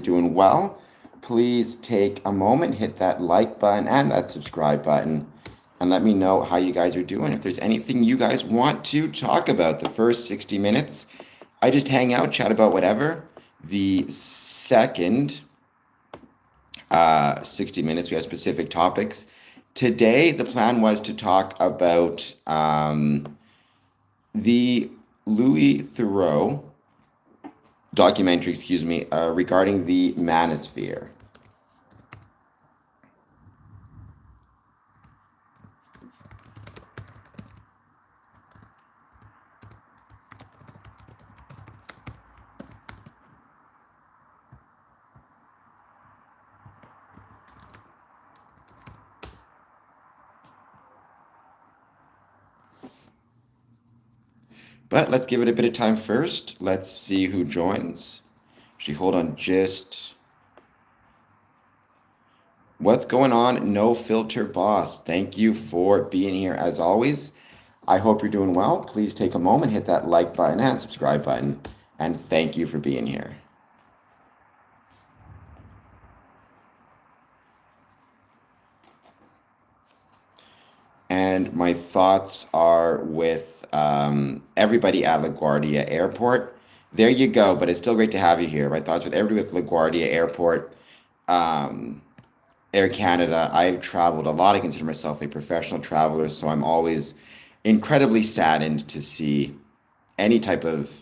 doing well. Please take a moment, hit that like button and that subscribe button, and let me know how you guys are doing. If there's anything you guys want to talk about, the first 60 minutes, I just hang out, chat about whatever. The second 60 minutes, we have specific topics. Today, the plan was to talk about the Louis Theroux documentary, regarding the manosphere. But let's give it a bit of time first. Let's see who joins. Actually, hold on just... What's going on, No Filter Boss? Thank you for being here as always. I hope you're doing well. Please take a moment, hit that like button and subscribe button. And thank you for being here. And my thoughts are with everybody at LaGuardia Airport. There you go, but it's still great to have you here. My thoughts with everybody with LaGuardia Airport, Air Canada. I've traveled a lot. I consider myself a professional traveler, so I'm always incredibly saddened to see any type of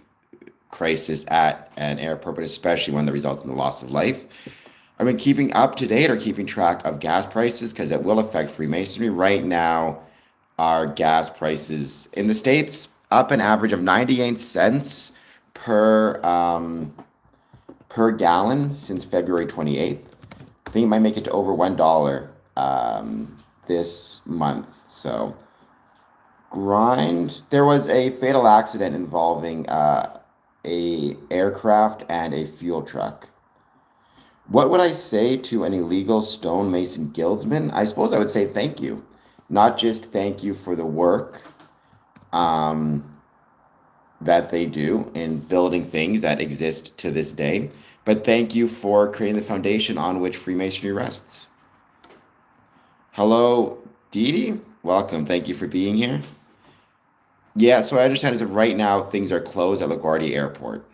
crisis at an airport, but especially when that results in the loss of life. I've been keeping up to date or keeping track of gas prices because it will affect Freemasonry. Right now, our gas prices in the States up an average of 98 cents per gallon since February 28th. I think it might make it to over $1 this month. So grind. There was a fatal accident involving a aircraft and a fuel truck. What would I say to an illegal stonemason guildsman? I suppose I would say thank you. Not just thank you for the work that they do in building things that exist to this day, but thank you for creating the foundation on which Freemasonry rests. Hello, Dee Dee. Welcome. Thank you for being here. Yeah, so I understand as of right now, things are closed at LaGuardia Airport.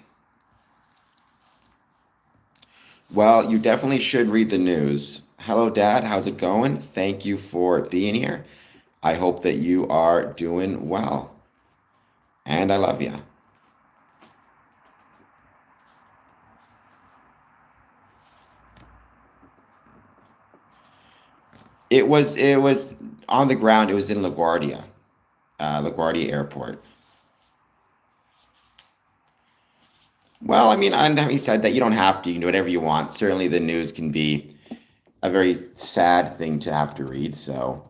Well, you definitely should read the news. Hello, Dad. How's it going? Thank you for being here. I hope that you are doing well. And I love you. It was on the ground. It was in LaGuardia Airport. Well, I mean, and having said that, you don't have to. You can do whatever you want. Certainly, the news can be a very sad thing to have to read. So,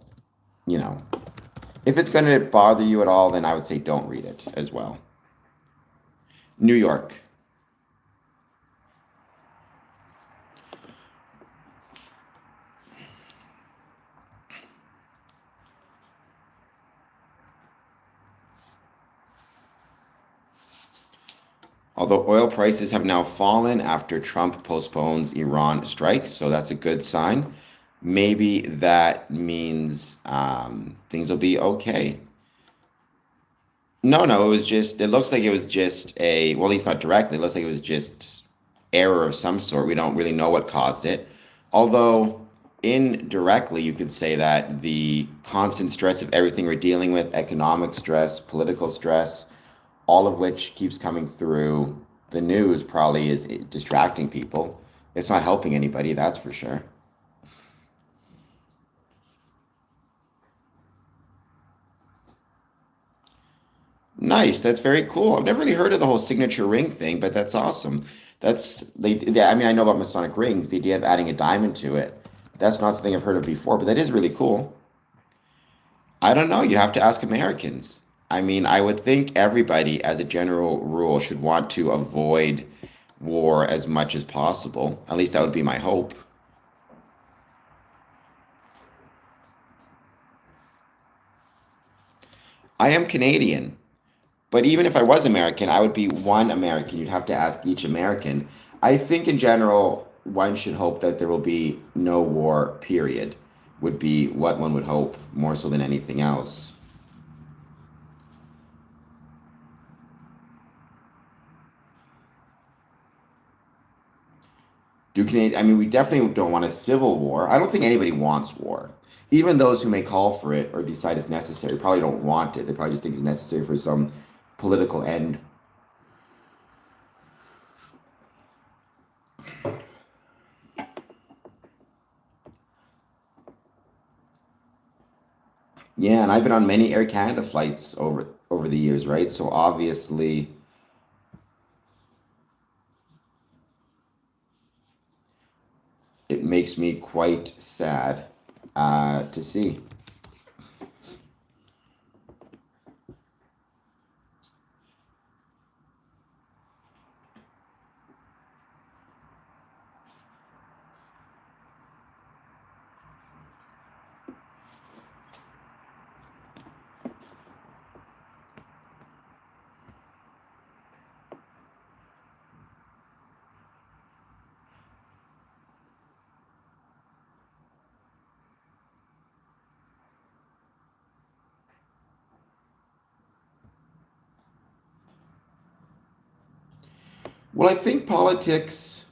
if it's going to bother you at all, then I would say don't read it as well. New York. Although oil prices have now fallen after Trump postpones Iran strikes, so that's a good sign. Maybe that means things will be okay. No, it looks like it was just well, at least not directly. It looks like it was just error of some sort. We don't really know what caused it. Although indirectly, you could say that the constant stress of everything we're dealing with, economic stress, political stress, all of which keeps coming through the news, probably is distracting people. It's not helping anybody, that's for sure. Nice, that's very cool. I've never really heard of the whole signature ring thing, but that's awesome. I mean, I know about Masonic rings, the idea of adding a diamond to it. That's not something I've heard of before, but that is really cool. I don't know, you'd have to ask Americans. I mean, I would think everybody, as a general rule, should want to avoid war as much as possible. At least that would be my hope. I am Canadian, but even if I was American, I would be one American. You'd have to ask each American. I think in general, one should hope that there will be no war, period, would be what one would hope more so than anything else. I mean, we definitely don't want a civil war. I don't think anybody wants war. Even those who may call for it or decide it's necessary probably don't want it. They probably just think it's necessary for some political end. Yeah, and I've been on many Air Canada flights over the years, right? So obviously, it makes me quite sad to see. Well, I think politics,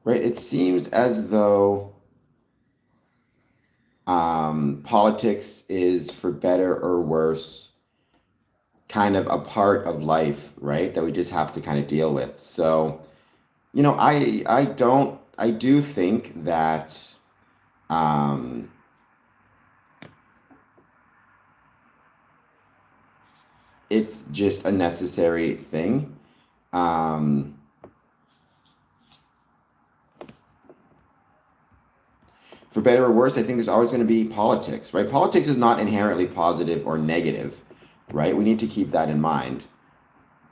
right? It seems as though politics is, for better or worse, kind of a part of life, right? That we just have to kind of deal with. So, I do think that um, it's just a necessary thing. Um, for better or worse, I think there's always going to be politics, right? Politics is not inherently positive or negative, right? We need to keep that in mind.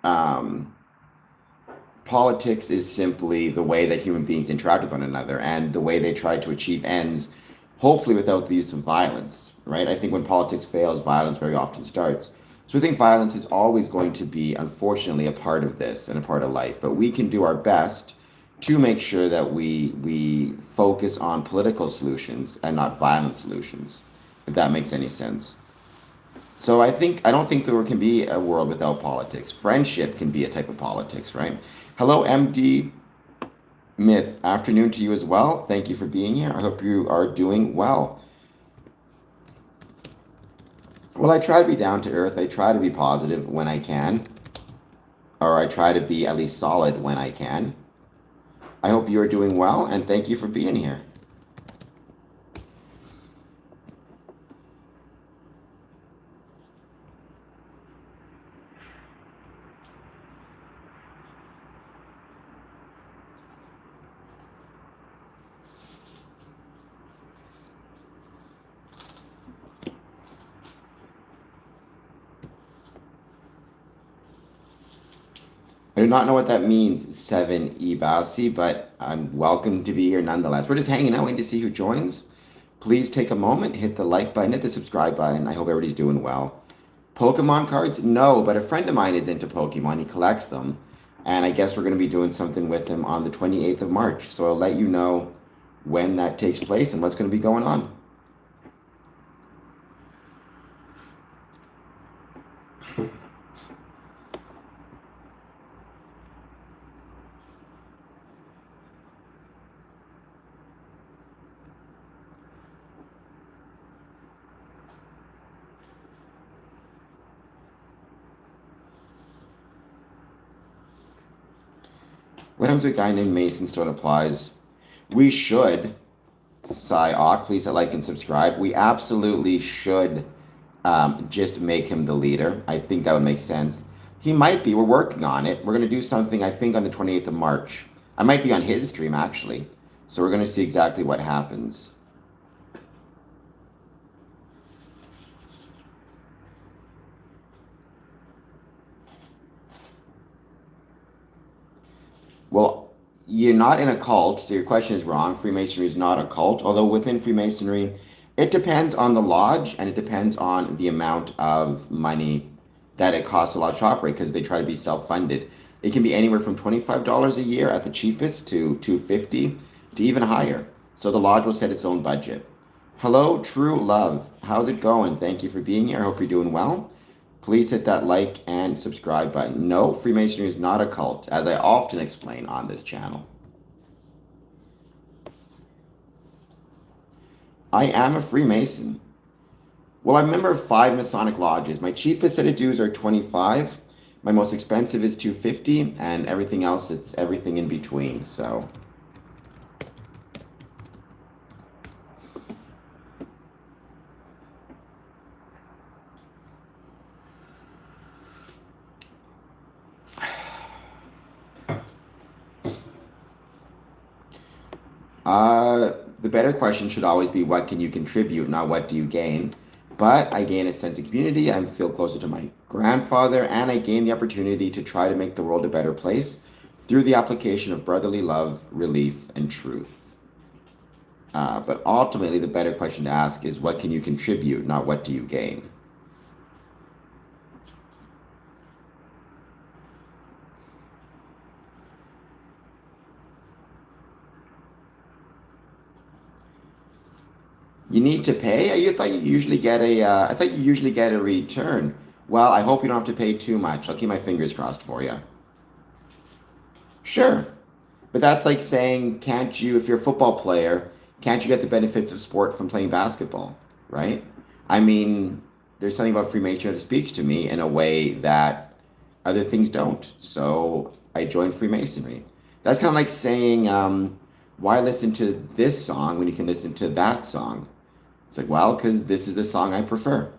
Um, Politics is simply the way that human beings interact with one another and the way they try to achieve ends, hopefully without the use of violence, right? I think when politics fails, violence very often starts. So I think violence is always going to be, unfortunately, a part of this and a part of life. But we can do our best to make sure that we focus on political solutions and not violent solutions, if that makes any sense. So I don't think there can be a world without politics. Friendship can be a type of politics, right? Hello, MD Myth. Afternoon to you as well. Thank you for being here. I hope you are doing well. Well, I try to be down to earth. I try to be positive when I can, or I try to be at least solid when I can. I hope you are doing well, and thank you for being here. I do not know what that means, 7 Ebasi, but I'm welcome to be here nonetheless. We're just hanging out, waiting to see who joins. Please take a moment, hit the like button, hit the subscribe button. I hope everybody's doing well. Pokemon cards? No, but a friend of mine is into Pokemon. He collects them. And I guess we're going to be doing something with him on the 28th of March. So I'll let you know when that takes place and what's going to be going on. What happens with a guy named Mason Stone applies? We should, Psyoc, please hit like and subscribe. We absolutely should just make him the leader. I think that would make sense. He might be. We're working on it. We're going to do something, I think, on the 28th of March. I might be on his stream, actually. So we're going to see exactly what happens. Well, You're not in a cult, so your question is wrong. Freemasonry is not a cult, although within Freemasonry, it depends on the lodge and it depends on the amount of money that it costs a lodge to operate because they try to be self-funded. It can be anywhere from $25 a year at the cheapest to $250 to even higher. So the lodge will set its own budget. Hello, True Love. How's it going? Thank you for being here. I hope you're doing well. Please hit that like and subscribe button. No, Freemasonry is not a cult, as I often explain on this channel. I am a Freemason. Well, I'm a member of 5 Masonic lodges. My cheapest set of dues are $25. My most expensive is $250, and everything else, it's everything in between. So, the better question should always be what can you contribute, not what do you gain. But I gain a sense of community. I feel closer to my grandfather, and I gain the opportunity to try to make the world a better place through the application of brotherly love, relief, and truth. But ultimately, the better question to ask is what can you contribute, not what do you gain. You need to pay? You thought you usually get I thought you usually get a return. Well, I hope you don't have to pay too much. I'll keep my fingers crossed for you. Sure. But that's like saying, can't you, if you're a football player, can't you get the benefits of sport from playing basketball, right? I mean, there's something about Freemasonry that speaks to me in a way that other things don't. So I joined Freemasonry. That's kind of like saying, why listen to this song when you can listen to that song? It's like, well, because this is the song I prefer.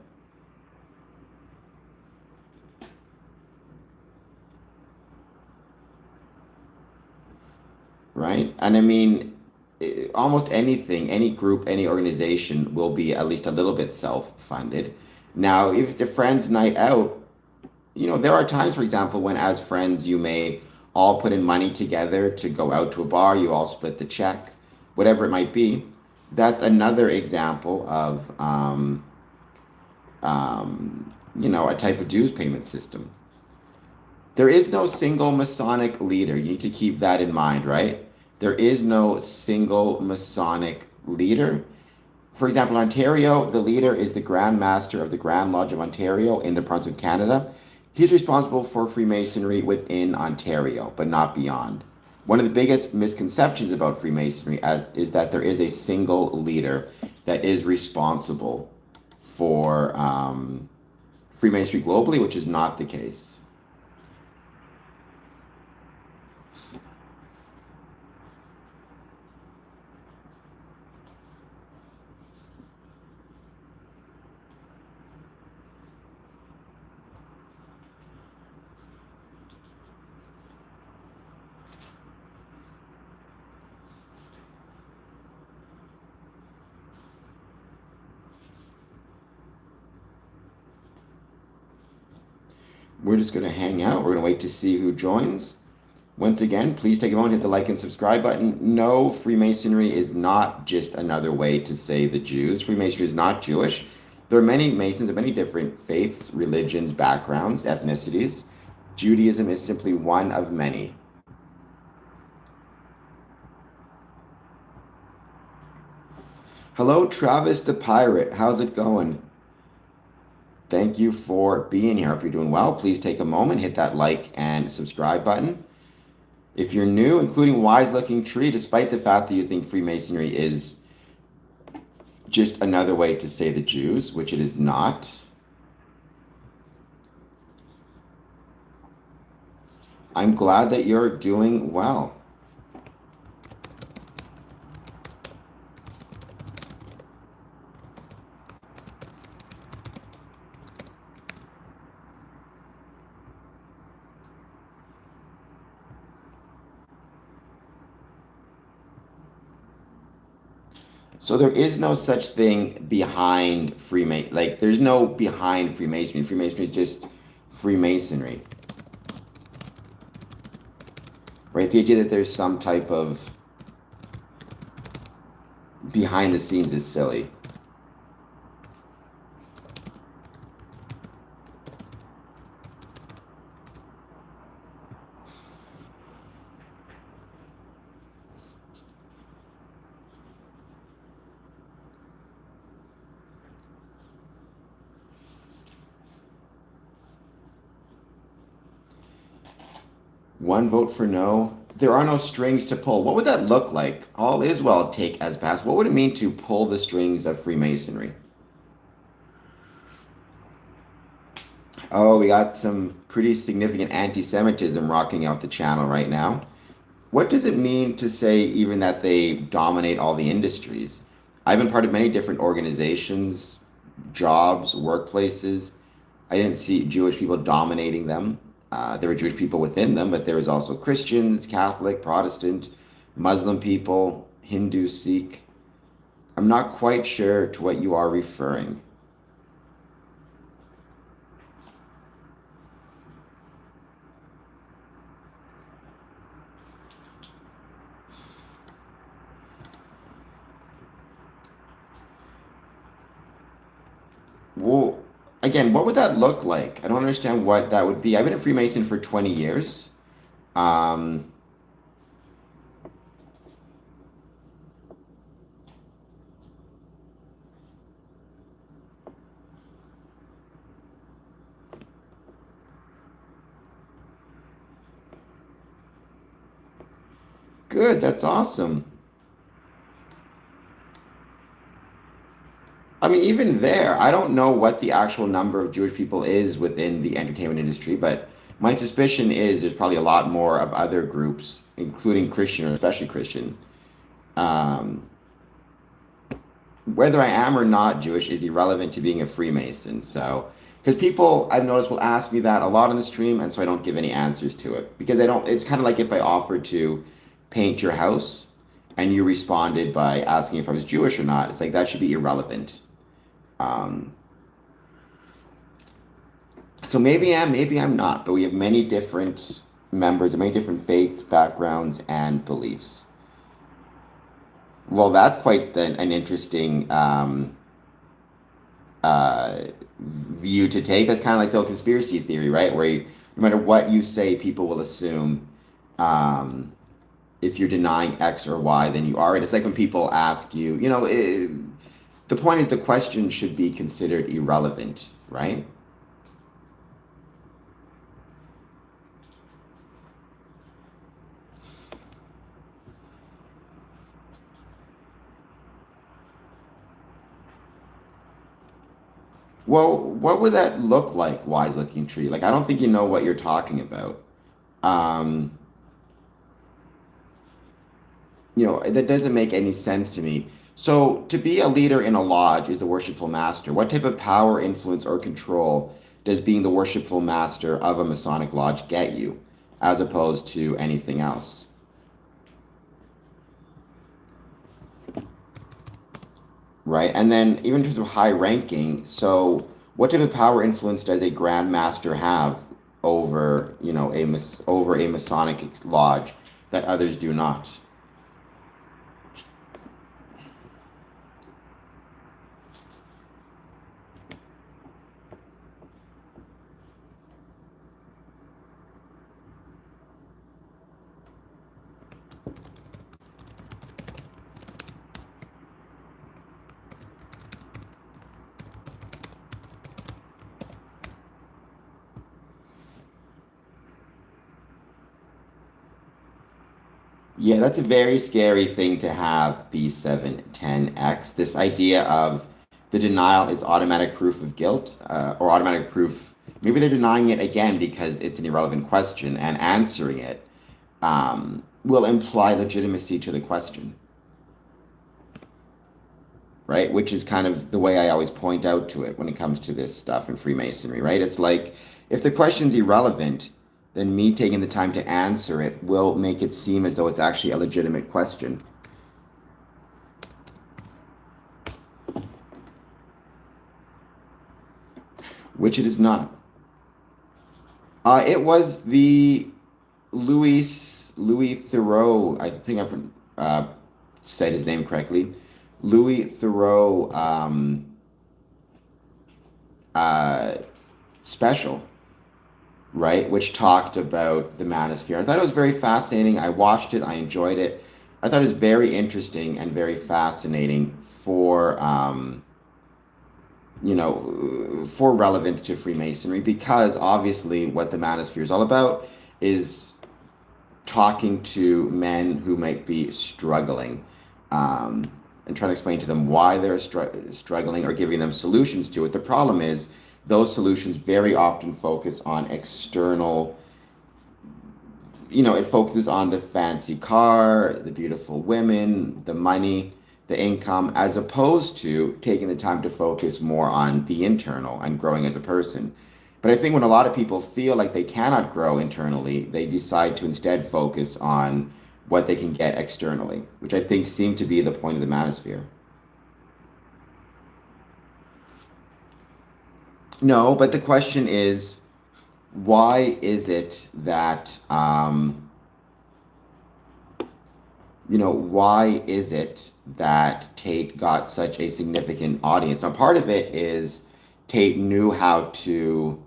Right? And I mean, almost anything, any group, any organization will be at least a little bit self-funded. Now, if it's a friends' night out, there are times, for example, when as friends you may all put in money together to go out to a bar, you all split the check, whatever it might be. That's another example of, a type of dues payment system. There is no single Masonic leader. You need to keep that in mind, right? There is no single Masonic leader. For example, in Ontario, the leader is the Grand Master of the Grand Lodge of Ontario in the province of Canada. He's responsible for Freemasonry within Ontario, but not beyond. One of the biggest misconceptions about Freemasonry is that there is a single leader that is responsible for Freemasonry globally, which is not the case. We're just going to hang out. We're going to wait to see who joins. Once again, please take a moment, hit the like and subscribe button. No, Freemasonry is not just another way to say the Jews. Freemasonry is not Jewish. There are many Masons of many different faiths, religions, backgrounds, ethnicities. Judaism is simply one of many. Hello, Travis the Pirate. How's it going? Thank you for being here. Hope you're doing well. Please take a moment, hit that like and subscribe button. If you're new, including Wise Looking Tree, despite the fact that you think Freemasonry is just another way to say the Jews, which it is not. I'm glad that you're doing well. So there is no such thing behind Freemasonry. Like, there's no behind Freemasonry. Freemasonry is just Freemasonry. right? The idea that there's some type of behind the scenes is silly. One vote for no. There are no strings to pull. What would that look like? All is well take as passed. What would it mean to pull the strings of Freemasonry? Oh, we got some pretty significant anti-Semitism rocking out the channel right now. What does it mean to say even that they dominate all the industries? I've been part of many different organizations, jobs, workplaces. I didn't see Jewish people dominating them. There were Jewish people within them, but there was also Christians, Catholic, Protestant, Muslim people, Hindu, Sikh. I'm not quite sure to what you are referring. Well, again, what would that look like? I don't understand what that would be. I've been a Freemason for 20 years. Um, Good, that's awesome. I mean, even there, I don't know what the actual number of Jewish people is within the entertainment industry, but my suspicion is there's probably a lot more of other groups, including Christian or especially Christian. Um, whether I am or not Jewish is irrelevant to being a Freemason. So, because people I've noticed will ask me that a lot on the stream, and so I don't give any answers to it because I don't. It's kind of like if I offered to paint your house and you responded by asking if I was Jewish or not. It's like that should be irrelevant. Um, so maybe I'm not, but we have many different members, many different faiths, backgrounds, and beliefs. Well, that's quite an interesting uh, view to take. That's kind of like the conspiracy theory, right? Where you, no matter what you say, people will assume um, if you're denying X or Y, then you are. And it's like when people ask you, the point is the question should be considered irrelevant, right? Well, what would that look like, wise looking tree? Like, I don't think you know what you're talking about. Um, that doesn't make any sense to me. So, to be a leader in a lodge is the worshipful master. What type of power, influence, or control does being the worshipful master of a Masonic lodge get you, as opposed to anything else? Right? And then, even in terms of high ranking, so what type of power, influence does a Grand Master have over, over a Masonic lodge that others do not? Yeah, that's a very scary thing to have B710X. This idea of the denial is automatic proof of guilt or automatic proof. Maybe they're denying it again because it's an irrelevant question, and answering it will imply legitimacy to the question, right? Which is kind of the way I always point out to it when it comes to this stuff in Freemasonry, right? It's like if the question's irrelevant, then me taking the time to answer it will make it seem as though it's actually a legitimate question, which it is not. It was the Louis. Louis Theroux. I think I said his name correctly. Louis Theroux uh, special, right? Which talked about the manosphere. I thought it was very fascinating. I watched it. I enjoyed it. I thought it was very interesting and very fascinating for for relevance to Freemasonry, because obviously what the manosphere is all about is talking to men who might be struggling, um, and trying to explain to them why they're struggling, or giving them solutions to it. The problem is those solutions very often focus on external. It focuses on the fancy car, the beautiful women, the money, the income, as opposed to taking the time to focus more on the internal and growing as a person. But I think when a lot of people feel like they cannot grow internally, they decide to instead focus on what they can get externally, which I think seemed to be the point of the manosphere. No, but the question is, why is it that why is it that Tate got such a significant audience? Now, part of it is Tate knew how to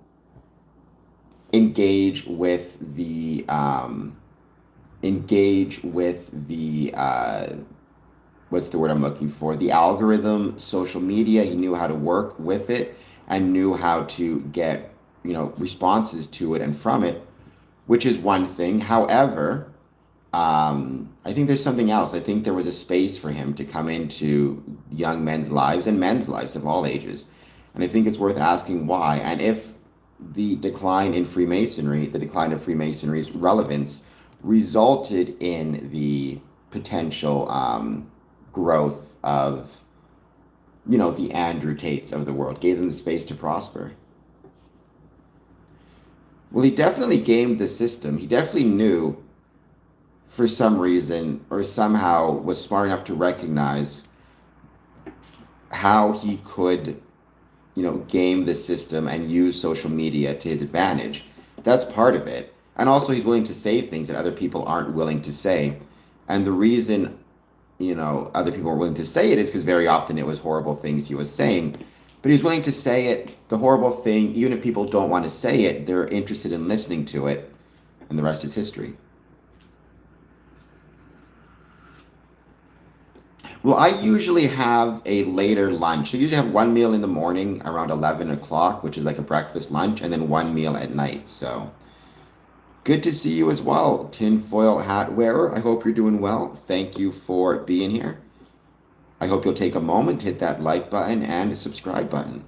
engage with the what's the word I'm looking for? The algorithm, social media. He knew how to work with it and knew how to get, responses to it and from it, which is one thing. However, I think there's something else. I think there was a space for him to come into young men's lives and men's lives of all ages. And I think it's worth asking why. And if the decline in Freemasonry, the decline of Freemasonry's relevance, resulted in the potential growth of, the Andrew Tates of the world, gave them the space to prosper. Well, he definitely gamed the system. He definitely knew, for some reason, or somehow was smart enough to recognize how he could, game the system and use social media to his advantage. That's part of it. And also, he's willing to say things that other people aren't willing to say. And the reason, other people are willing to say it is because very often it was horrible things he was saying. But he's willing to say it, the horrible thing, even if people don't want to say it, they're interested in listening to it. And the rest is history. Well, I usually have a later lunch. I usually have one meal in the morning around 11 o'clock, which is like a breakfast lunch, and then one meal at night. So good to see you as well, tinfoil hat wearer. I hope you're doing well. Thank you for being here. I hope you'll take a moment, hit that like button and subscribe button.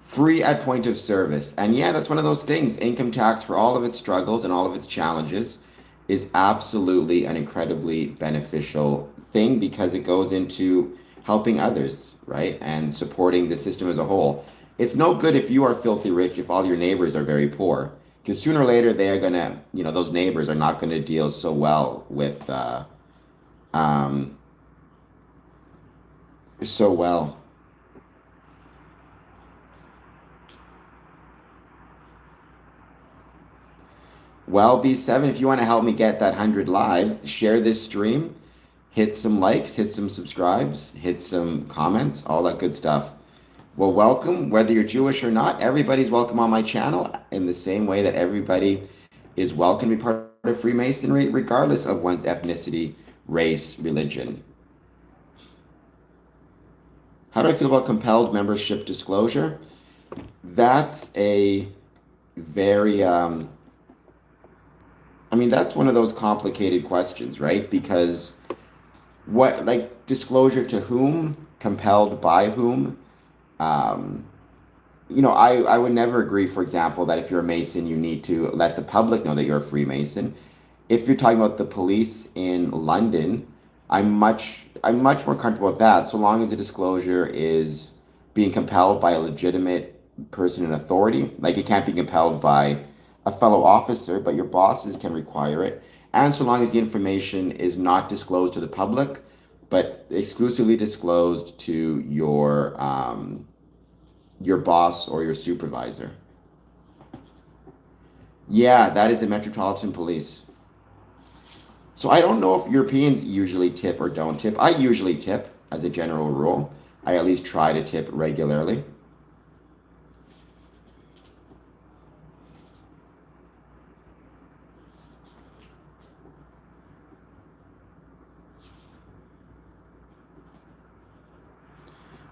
Free at point of service. And yeah, that's one of those things. Income tax, for all of its struggles and all of its challenges, is absolutely an incredibly beneficial thing, because it goes into helping others, right? And supporting the system as a whole. It's no good if you are filthy rich if all your neighbors are very poor, because sooner or later they are going to, those neighbors are not going to deal so well with, um, so well. Well, B7, if you want to help me get that 100 live, share this stream, hit some likes, hit some subscribes, hit some comments, all that good stuff. Well, welcome. Whether you're Jewish or not, everybody's welcome on my channel, in the same way that everybody is welcome to be part of Freemasonry, regardless of one's ethnicity, race, religion. How do I feel about compelled membership disclosure? That's a very, that's one of those complicated questions, right? Because disclosure to whom, compelled by whom? I would never agree, for example, that if you're a Mason, you need to let the public know that you're a Freemason. If you're talking about the police in London, I'm much more comfortable with that, so long as the disclosure is being compelled by a legitimate person in authority. Like it can't be compelled by a fellow officer, but your bosses can require it. And so long as the information is not disclosed to the public, but exclusively disclosed to your boss or your supervisor. Yeah, that is the Metropolitan Police. So I don't know if Europeans usually tip or don't tip. I usually tip as a general rule. I at least try to tip regularly.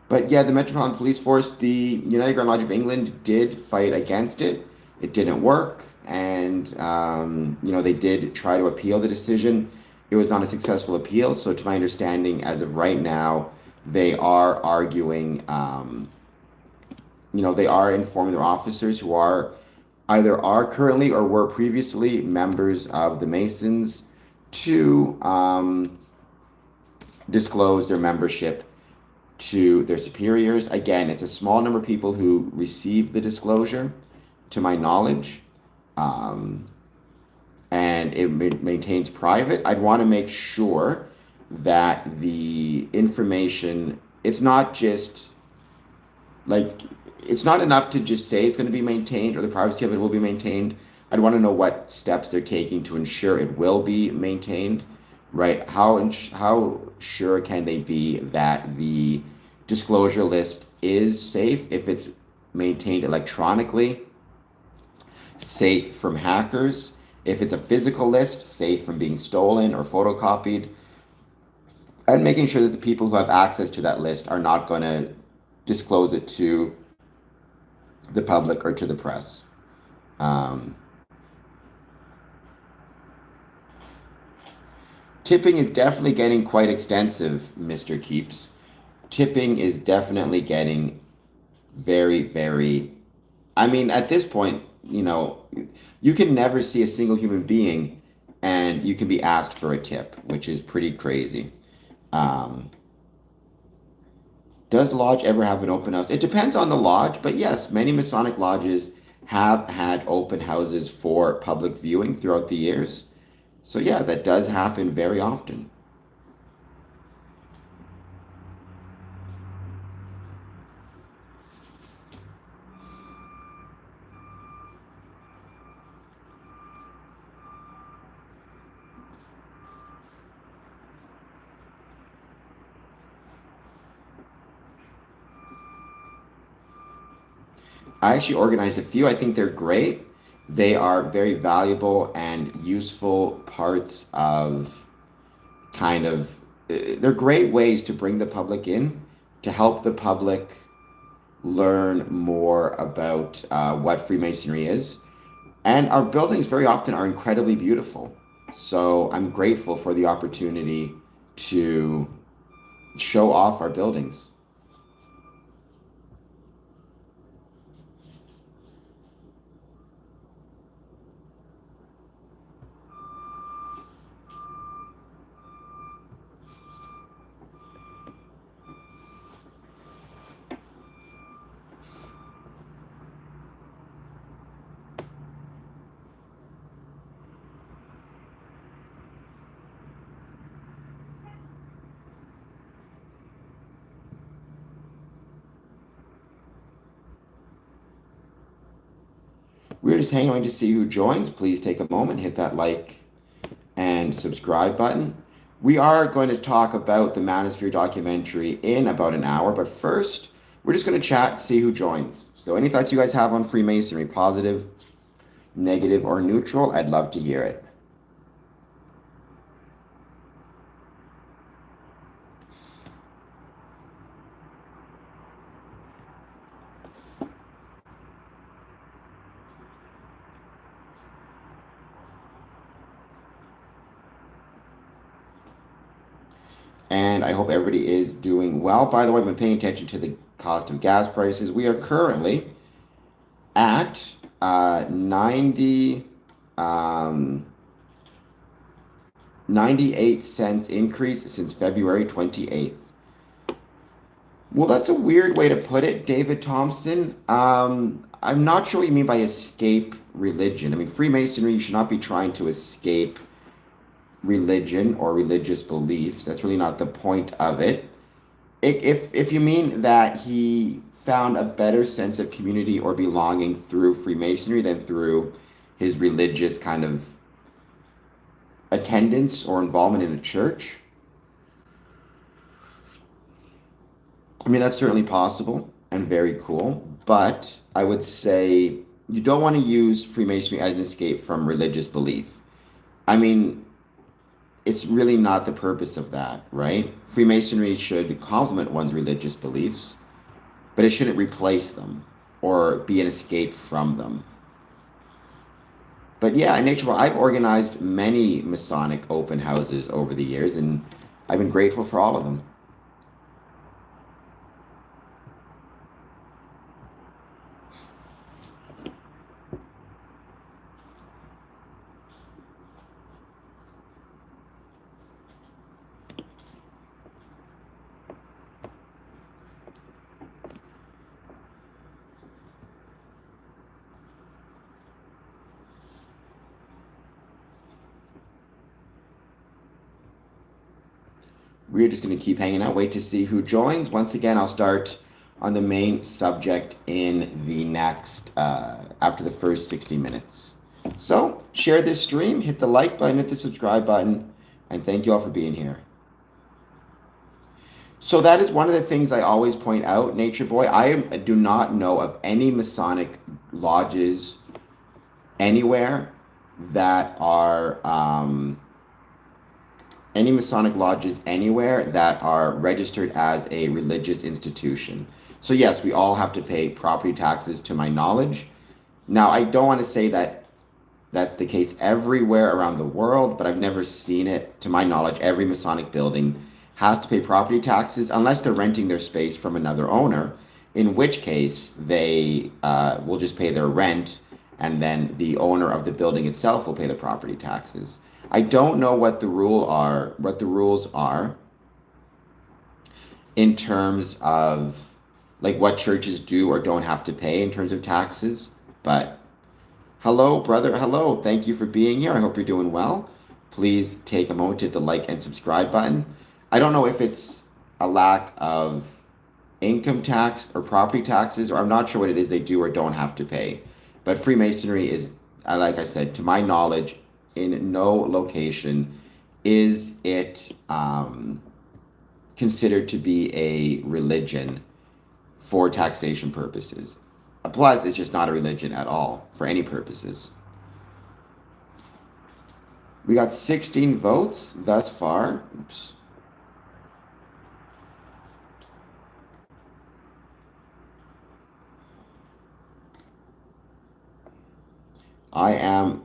But yeah, the Metropolitan Police Force, the United Grand Lodge of England did fight against it. It didn't work, and they did try to appeal the decision. It was not a successful appeal. So, to my understanding, as of right now, they are arguing. They are informing their officers who are currently or were previously members of the Masons to disclose their membership to their superiors. Again, it's a small number of people who receive the disclosure, to my knowledge, um, and it maintains private. I'd want to make sure that the information, it's not just like, it's not enough to just say it's going to be maintained or the privacy of it will be maintained. I'd want to know what steps they're taking to ensure it will be maintained, right? How sure can they be that the disclosure list is safe if it's maintained electronically, safe from hackers, if it's a physical list, safe from being stolen or photocopied, and making sure that the people who have access to that list are not going to disclose it to the public or to the press. Um, Tipping is definitely getting quite extensive, Mr. Keeps. Tipping is definitely getting very, very. I mean, at this point, you can never see a single human being and you can be asked for a tip, which is pretty crazy. Um, does lodge ever have an open house? It depends on the lodge, but yes, many Masonic lodges have had open houses for public viewing throughout the years. So yeah, that does happen very often. I actually organized a few. I think they're great. They are very valuable and useful parts of they're great ways to bring the public in, to help the public learn more about what Freemasonry is. And our buildings very often are incredibly beautiful. So I'm grateful for the opportunity to show off our buildings. We're just hanging to see who joins. Please take a moment, hit that like and subscribe button. We are going to talk about the Manosphere documentary in about an hour, but first, we're just going to chat, see who joins. So, any thoughts you guys have on Freemasonry, positive, negative, or neutral? I'd love to hear it. And I hope everybody is doing well. By the way, I've been paying attention to the cost of gas prices. We are currently at 90, 98 cents increase since February 28th. Well, that's a weird way to put it, David Thompson. I'm not sure what you mean by escape religion. I mean, Freemasonry, you should not be trying to escape religion or religious beliefs. That's really not the point of it. If you mean that he found a better sense of community or belonging through Freemasonry than through his religious kind of attendance or involvement in a church, I mean, that's certainly possible and very cool. But I would say you don't want to use Freemasonry as an escape from religious belief. I mean, it's really not the purpose of that, right? Freemasonry should complement one's religious beliefs, but it shouldn't replace them or be an escape from them. But yeah, in nature, well, I've organized many Masonic open houses over the years, and I've been grateful for all of them. We're just going to keep hanging out, wait to see who joins. Once again, I'll start on the main subject in the next, after the first 60 minutes. So, share this stream, hit the like button, hit the subscribe button, and thank you all for being here. So that is one of the things I always point out, Nature Boy. I do not know of any Masonic lodges anywhere that are any Masonic lodges anywhere that are registered as a religious institution. So yes, we all have to pay property taxes to my knowledge. Now, I don't want to say that that's the case everywhere around the world, but I've never seen it. To my knowledge, every Masonic building has to pay property taxes unless they're renting their space from another owner, in which case they will just pay their rent, and then the owner of the building itself will pay the property taxes. I don't know what the rules are in terms of like what churches do or don't have to pay in terms of taxes, but hello, brother. Hello. Thank you for being here. I hope you're doing well. Please take a moment to hit the like and subscribe button. I don't know if it's a lack of income tax or property taxes, or I'm not sure what it is they do or don't have to pay. But Freemasonry is, like I said, to my knowledge, in no location is it considered to be a religion for taxation purposes. Plus, it's just not a religion at all for any purposes. We got 16 votes thus far. Oops. I am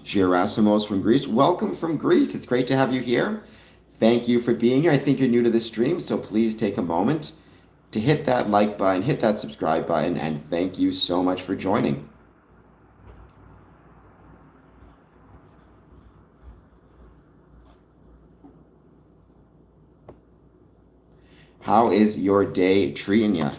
Gerasimos from Greece. Welcome from Greece. It's great to have you here. Thank you for being here. I think you're new to the stream, so please take a moment to hit that like button, hit that subscribe button, and thank you so much for joining. How is your day treating you?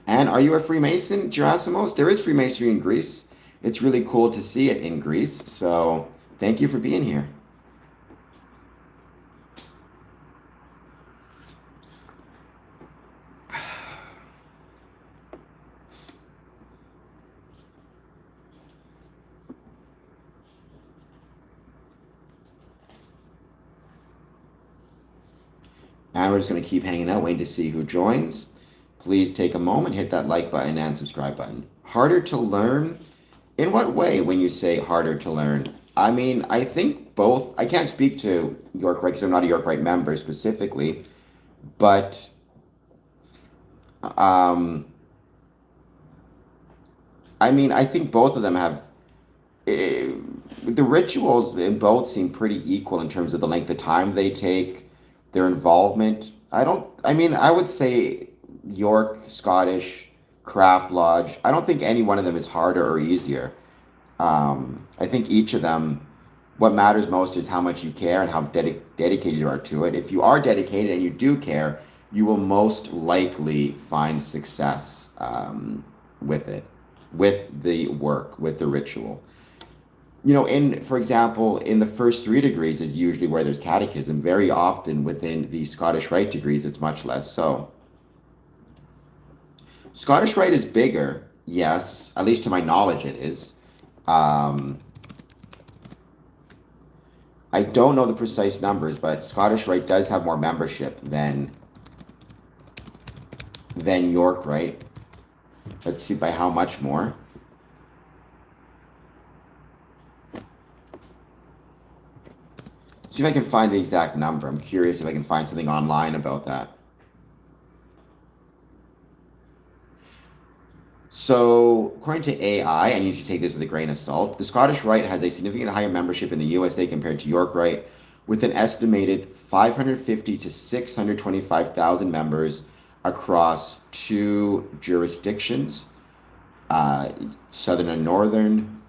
And are you a Freemason, Gerasimos? There is Freemasonry in Greece. It's really cool to see it in Greece. So thank you for being here. And we're just going to keep hanging out, waiting to see who joins. Please take a moment, hit that like button and subscribe button. Harder to learn? In what way when you say harder to learn? I mean, I think both. I can't speak to York Rite because I'm not a York Rite member specifically, but I mean, I think both of them have the rituals in both seem pretty equal in terms of the length of time they take, their involvement. I mean, I would say York, Scottish, Craft Lodge. I don't think any one of them is harder or easier. I think each of them What matters most is how much you care and how dedicated you are to it. If you are dedicated and you do care, you will most likely find success with it, with the work, with the ritual. For example, in the first 3 degrees is usually where there's catechism. Very often within the Scottish Rite degrees, it's much less so. Scottish Rite is bigger, yes, at least to my knowledge it is. Um, I don't know the precise numbers, but Scottish Rite does have more membership than York Rite. Let's see by how much more. See if I can find the exact number. I'm curious if I can find something online about that. So, according to AI, and you should take this with a grain of salt, the Scottish Rite has a significantly higher membership in the USA compared to York Rite, with an estimated 550 to 625,000 members across 2 jurisdictions, southern and northern.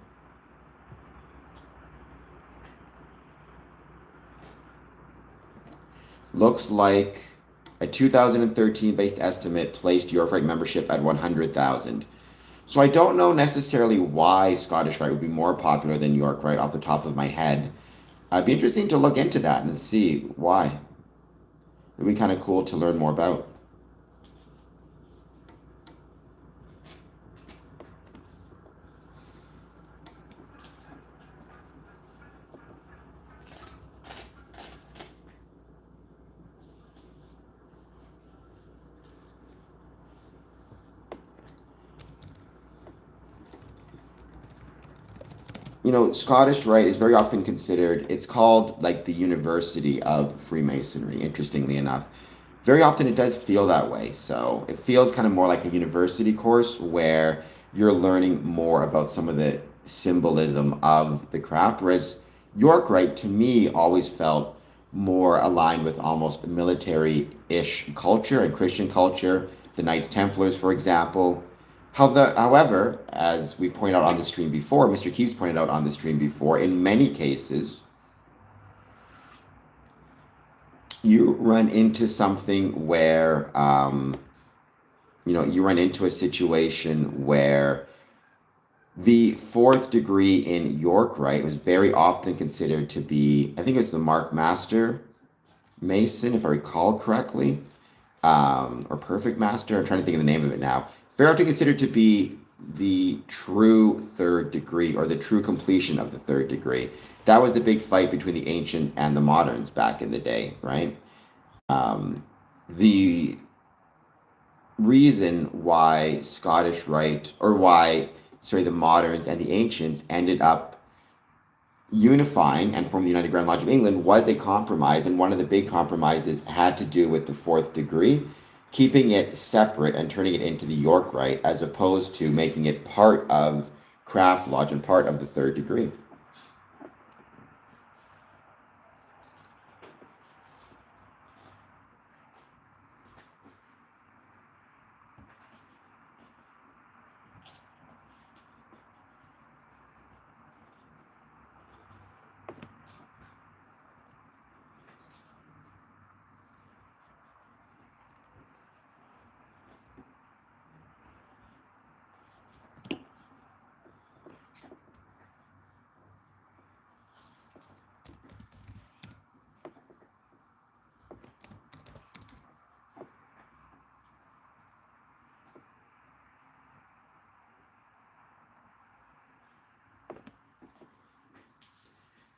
Looks like a 2013 based estimate placed York Rite membership at 100,000. So I don't know necessarily why Scottish Rite would be more popular than York Rite off the top of my head. It'd be interesting to look into that and see why. It'd be kind of cool to learn more about. Scottish Rite is very often considered, it's called like the University of Freemasonry, interestingly enough. Very often it does feel that way. So it feels kind of more like a university course where you're learning more about some of the symbolism of the craft. Whereas York Rite, to me, always felt more aligned with almost military-ish culture and Christian culture. The Knights Templars, for example. However, as we pointed out on the stream before, Mr. Keeps pointed out on the stream before, in many cases, you run into something where, you run into a situation where the 4th degree in York Rite was very often considered to be, I think it was the Mark Master Mason, if I recall correctly, or Perfect Master. I'm trying to think of the name of it now. Very often considered to be the true 3rd degree or the true completion of the 3rd degree. That was the big fight between the ancient and the moderns back in the day, right? The reason why Scottish Rite, or the moderns and the ancients ended up unifying and forming the United Grand Lodge of England was a compromise, and one of the big compromises had to do with the 4th degree, keeping it separate and turning it into the York Rite, as opposed to making it part of Craft Lodge and part of the 3rd degree.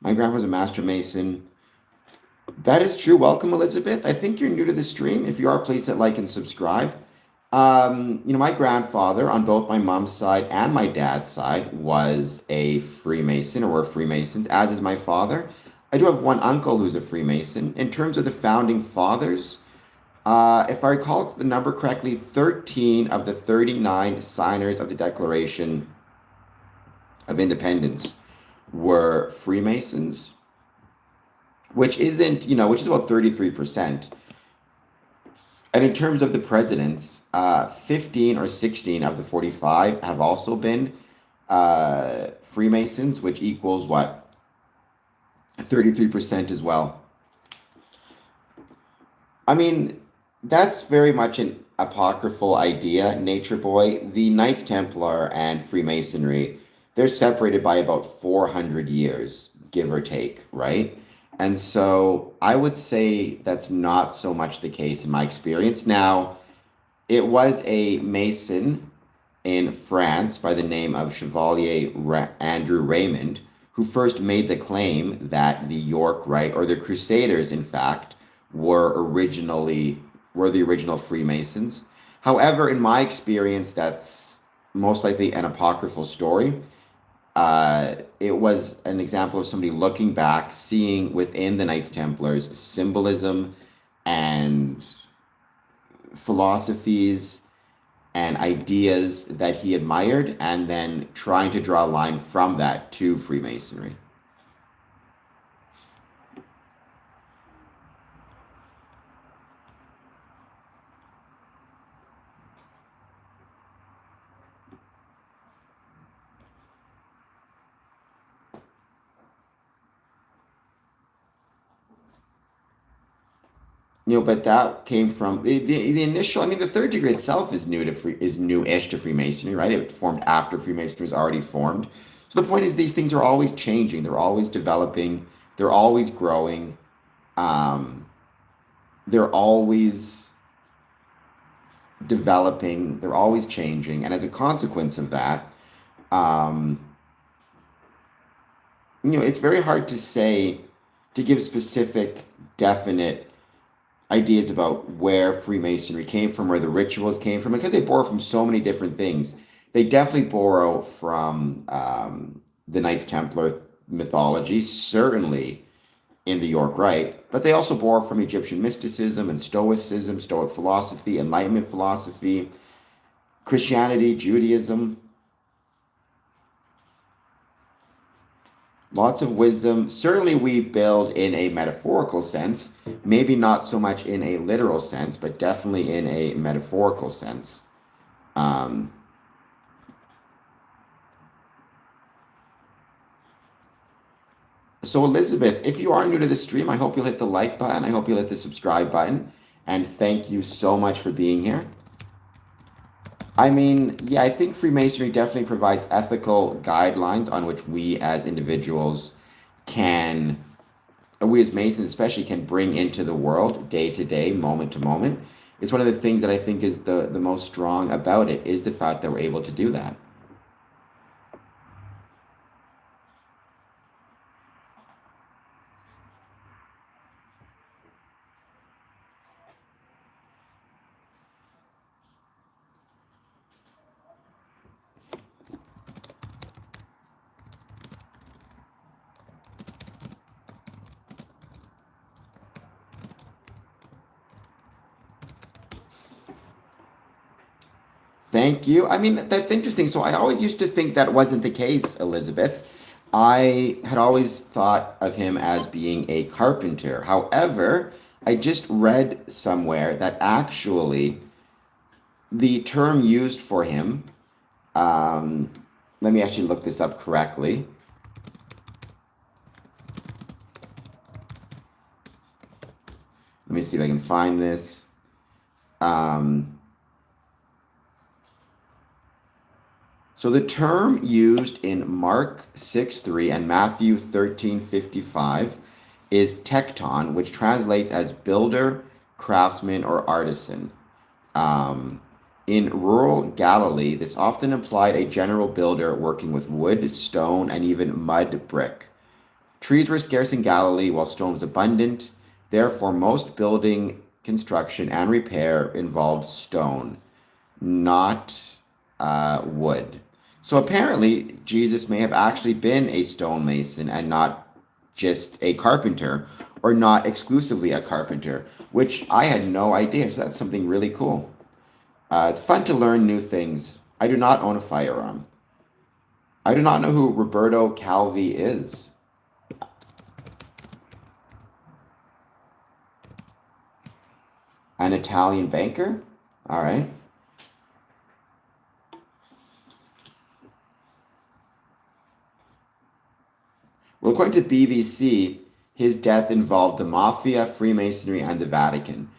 My grandpa's a master mason. That is true. Welcome, Elizabeth. I think you're new to the stream. If you are, please hit like and subscribe. My grandfather on both my mom's side and my dad's side was a Freemason, or were Freemasons, as is my father. I do have one uncle who's a Freemason. In terms of the founding fathers, if I recall the number correctly, 13 of the 39 signers of the Declaration of Independence were Freemasons, which is about 33%. And in terms of the presidents, 15 or 16 of the 45 have also been Freemasons, which equals what? 33% as well. I mean, that's very much an apocryphal idea, Nature Boy. The Knights Templar and Freemasonry, they're separated by about 400 years, give or take, right? And so I would say that's not so much the case in my experience. Now, it was a Mason in France by the name of Andrew Raymond who first made the claim that the York Rite, or the Crusaders, in fact, were originally were the original Freemasons. However, in my experience, that's most likely an apocryphal story. It was an example of somebody looking back, seeing within the Knights Templars symbolism and philosophies and ideas that he admired, and then trying to draw a line from that to Freemasonry. But that came from the initial. I mean, the third degree itself is newish to Freemasonry, right? It formed after Freemasonry was already formed. So the point is, these things are always changing. They're always developing. They're always growing. Um, they're always developing. They're always changing, and as a consequence of that, um, it's very hard to say, to give specific, definite ideas about where Freemasonry came from, where the rituals came from, because they borrow from so many different things. They definitely borrow from the Knights Templar mythology, certainly in the York Rite, but they also borrow from Egyptian mysticism and Stoicism, Stoic philosophy, Enlightenment philosophy, Christianity, Judaism. Lots of wisdom. Certainly, we build in a metaphorical sense, maybe not so much in a literal sense, but definitely in a metaphorical sense. Um, so, Elizabeth, if you are new to the stream, I hope you'll hit the like button. I hope you'll hit the subscribe button. And thank you so much for being here. I mean, yeah, I think Freemasonry definitely provides ethical guidelines on which we as individuals can we as Masons especially can bring into the world day to day, moment to moment. It's one of the things that I think is the most strong about it is the fact that we're able to do that. Thank you. I mean, that's interesting. So I always used to think that wasn't the case, Elizabeth. I had always thought of him as being a carpenter. However, I just read somewhere that actually the term used for him, um, let me actually look this up correctly. Let me see if I can find this. Um, so the term used in Mark 6:3 and Matthew 13:55 is tekton, which translates as builder, craftsman, or artisan. Um, in rural Galilee, this often implied a general builder working with wood, stone, and even mud brick. Trees were scarce in Galilee while stone was abundant. Therefore, most building construction and repair involved stone, not wood. So apparently, Jesus may have actually been a stonemason and not just a carpenter, or not exclusively a carpenter, which I had no idea. So that's something really cool. It's fun to learn new things. I do not own a firearm. I do not know who Roberto Calvi is. An Italian banker? All right. Well, according to BBC, His death involved the Mafia, Freemasonry, and the Vatican.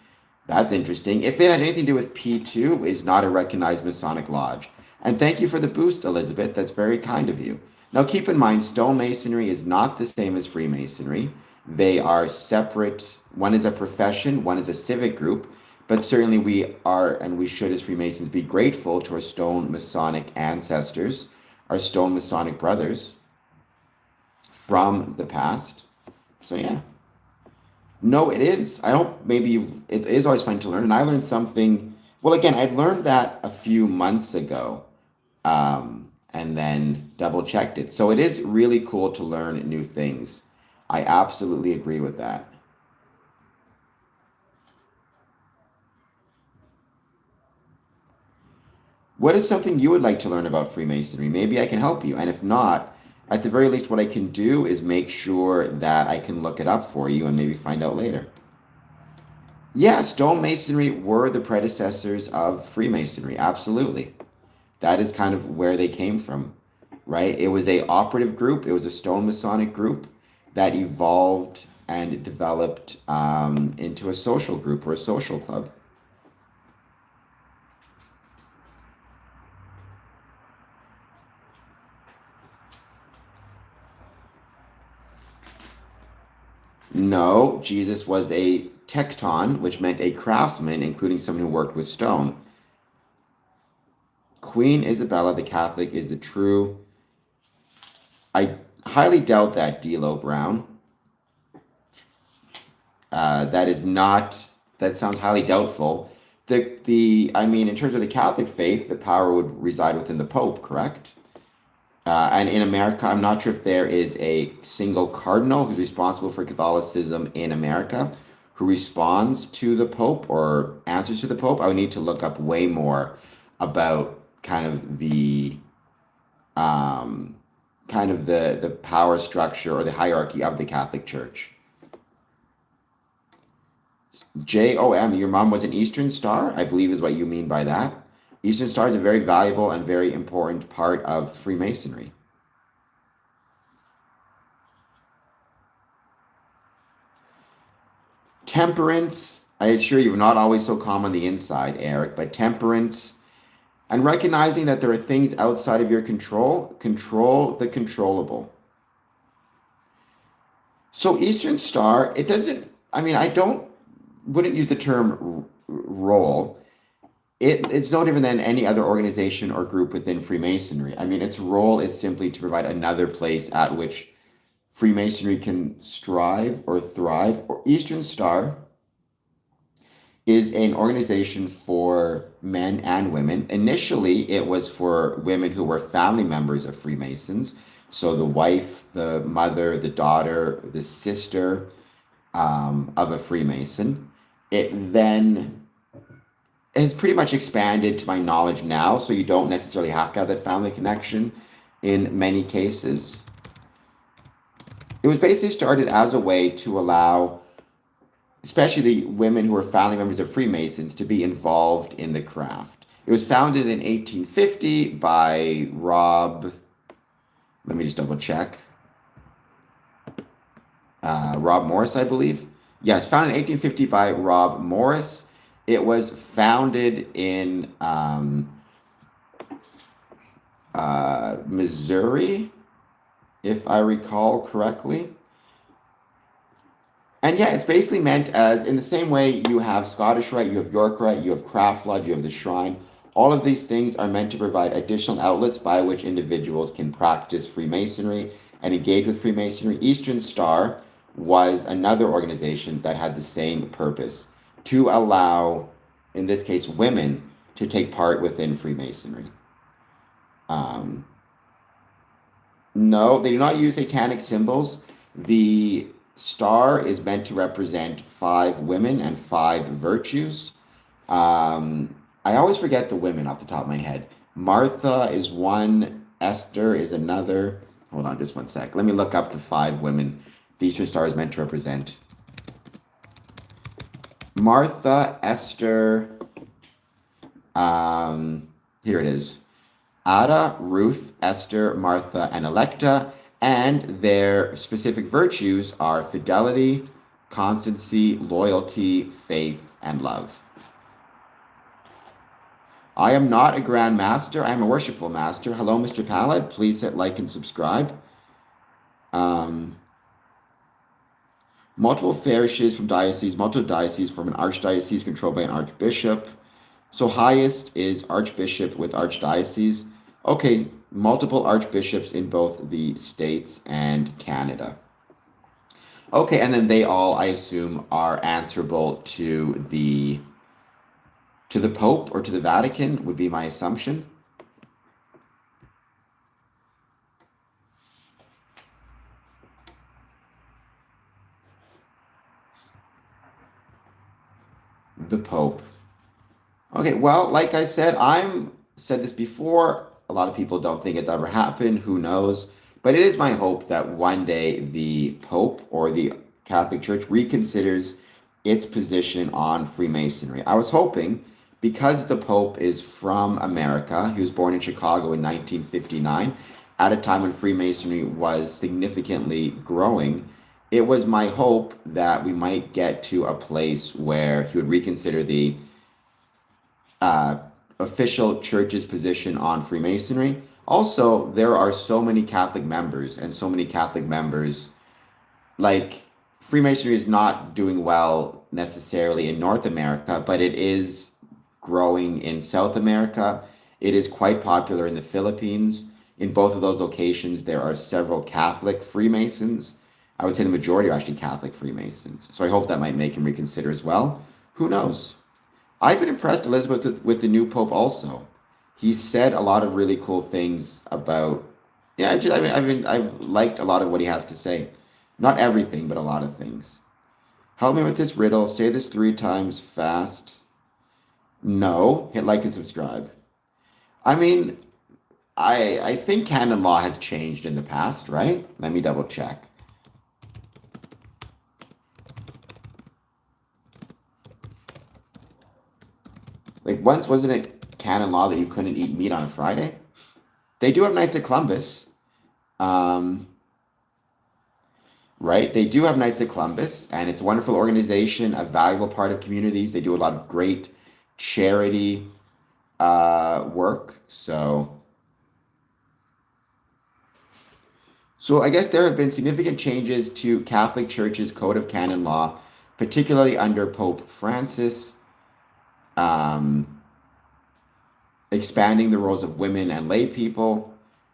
That's interesting. If it had anything to do with P2, is not a recognized Masonic lodge. And thank you for the boost, Elizabeth. That's very kind of you. Now, keep in mind, stonemasonry is not the same as Freemasonry. They are separate. One is a profession, one is a civic group. But certainly we are, and we should as Freemasons, be grateful to our stone Masonic ancestors, our stone Masonic brothers from the past. So, yeah. No, it is. I hope maybe it is always fun to learn. And I learned something. Well, again, I'd learned that a few months ago, and then double checked it. So it is really cool to learn new things. I absolutely agree with that. What is something you would like to learn about Freemasonry? Maybe I can help you. And if not, at the very least, what I can do is make sure that I can look it up for you and maybe find out later. Yeah, stonemasonry were the predecessors of Freemasonry. Absolutely. That is kind of where they came from, right? It was a operative group. It was a stone Masonic group that evolved and developed into a social group or a social club. No, Jesus was a tecton, which meant a craftsman, including someone who worked with stone. Queen Isabella, the Catholic, is the true. I highly doubt that, D'Lo Brown. That is not. That sounds highly doubtful. I mean, in terms of the Catholic faith, the power would reside within the Pope, correct? And in America, I'm not sure if there is a single cardinal who's responsible for Catholicism in America who responds to the Pope or answers to the Pope. I would need to look up way more about um, the power structure or the hierarchy of the Catholic Church. JOM, your mom was an Eastern Star, I believe is what you mean by that. Eastern Star is a very valuable and very important part of Freemasonry. Temperance, I assure you, not always so calm on the inside, Eric, but temperance and recognizing that there are things outside of your control the controllable. So Eastern Star, it doesn't, I mean, wouldn't use the term role. It's no different than any other organization or group within Freemasonry. I mean, its role is simply to provide another place at which Freemasonry can strive or thrive. Or Eastern Star is an organization for men and women. Initially, it was for women who were family members of Freemasons. So the wife, the mother, the daughter, the sister of a Freemason. It then has pretty much expanded to my knowledge now, so you don't necessarily have to have that family connection in many cases. It was basically started as a way to allow, especially the women who are family members of Freemasons, to be involved in the craft. It was founded in 1850 by Rob, let me just double check, Rob Morris, I believe. Yes, founded in 1850 by Rob Morris. It was founded in Missouri, if I recall correctly. And yeah, it's basically meant as, in the same way you have Scottish Rite, you have York Rite, you have Craft Lodge, you have the Shrine. All of these things are meant to provide additional outlets by which individuals can practice Freemasonry and engage with Freemasonry. Eastern Star was another organization that had the same purpose, to allow, in this case, women to take part within Freemasonry. No, they do not use satanic symbols. The star is meant to represent 5 women and 5 virtues. I always forget the women off the top of my head. Martha is one, Esther is another. Hold on just one sec. Let me look up the 5 women the Eastern Star is meant to represent. Martha, Esther, here it is. Ada, Ruth, Esther, Martha, and Electa. And their specific virtues are fidelity, constancy, loyalty, faith, and love. I am not a Grand Master. I am a worshipful master. Hello, Mr. Pallet. Please hit like and subscribe. Um, multiple parishes from dioceses, multiple dioceses from an archdiocese controlled by an archbishop. So highest is archbishop with archdiocese. Okay, multiple archbishops in both the States and Canada. Okay, and then they all, I assume, are answerable to the Pope or to the Vatican, would be my assumption. The Pope. Okay, well, like I said, I'm said this before. A lot of people don't think it ever happened. Who knows? But it is my hope that one day the Pope or the Catholic Church reconsiders its position on Freemasonry. I was hoping because the Pope is from America, he was born in Chicago in 1959, at a time when Freemasonry was significantly growing. It was my hope that we might get to a place where he would reconsider the uh, official church's position on Freemasonry. Also, there are so many Catholic members, and so many Catholic members, like Freemasonry is not doing well necessarily in North America, but it is growing in South America. It is quite popular in the Philippines. In both of those locations, there are several Catholic Freemasons. I would say the majority are actually Catholic Freemasons. So I hope that might make him reconsider as well. Who knows? I've been impressed, Elizabeth, with the new Pope also. He said a lot of really cool things about. Yeah, I've liked a lot of what he has to say. Not everything, but a lot of things. Help me with this riddle. Say this 3 times fast. No. Hit like and subscribe. I mean, I think canon law has changed in the past, right? Let me double check. Like once wasn't it canon law that you couldn't eat meat on a Friday? They do have Knights of Columbus. Um, right? They do have Knights of Columbus, and it's a wonderful organization, a valuable part of communities. They do a lot of great charity work. So I guess there have been significant changes to Catholic Church's Code of Canon Law, particularly under Pope Francis, expanding the roles of women and lay people.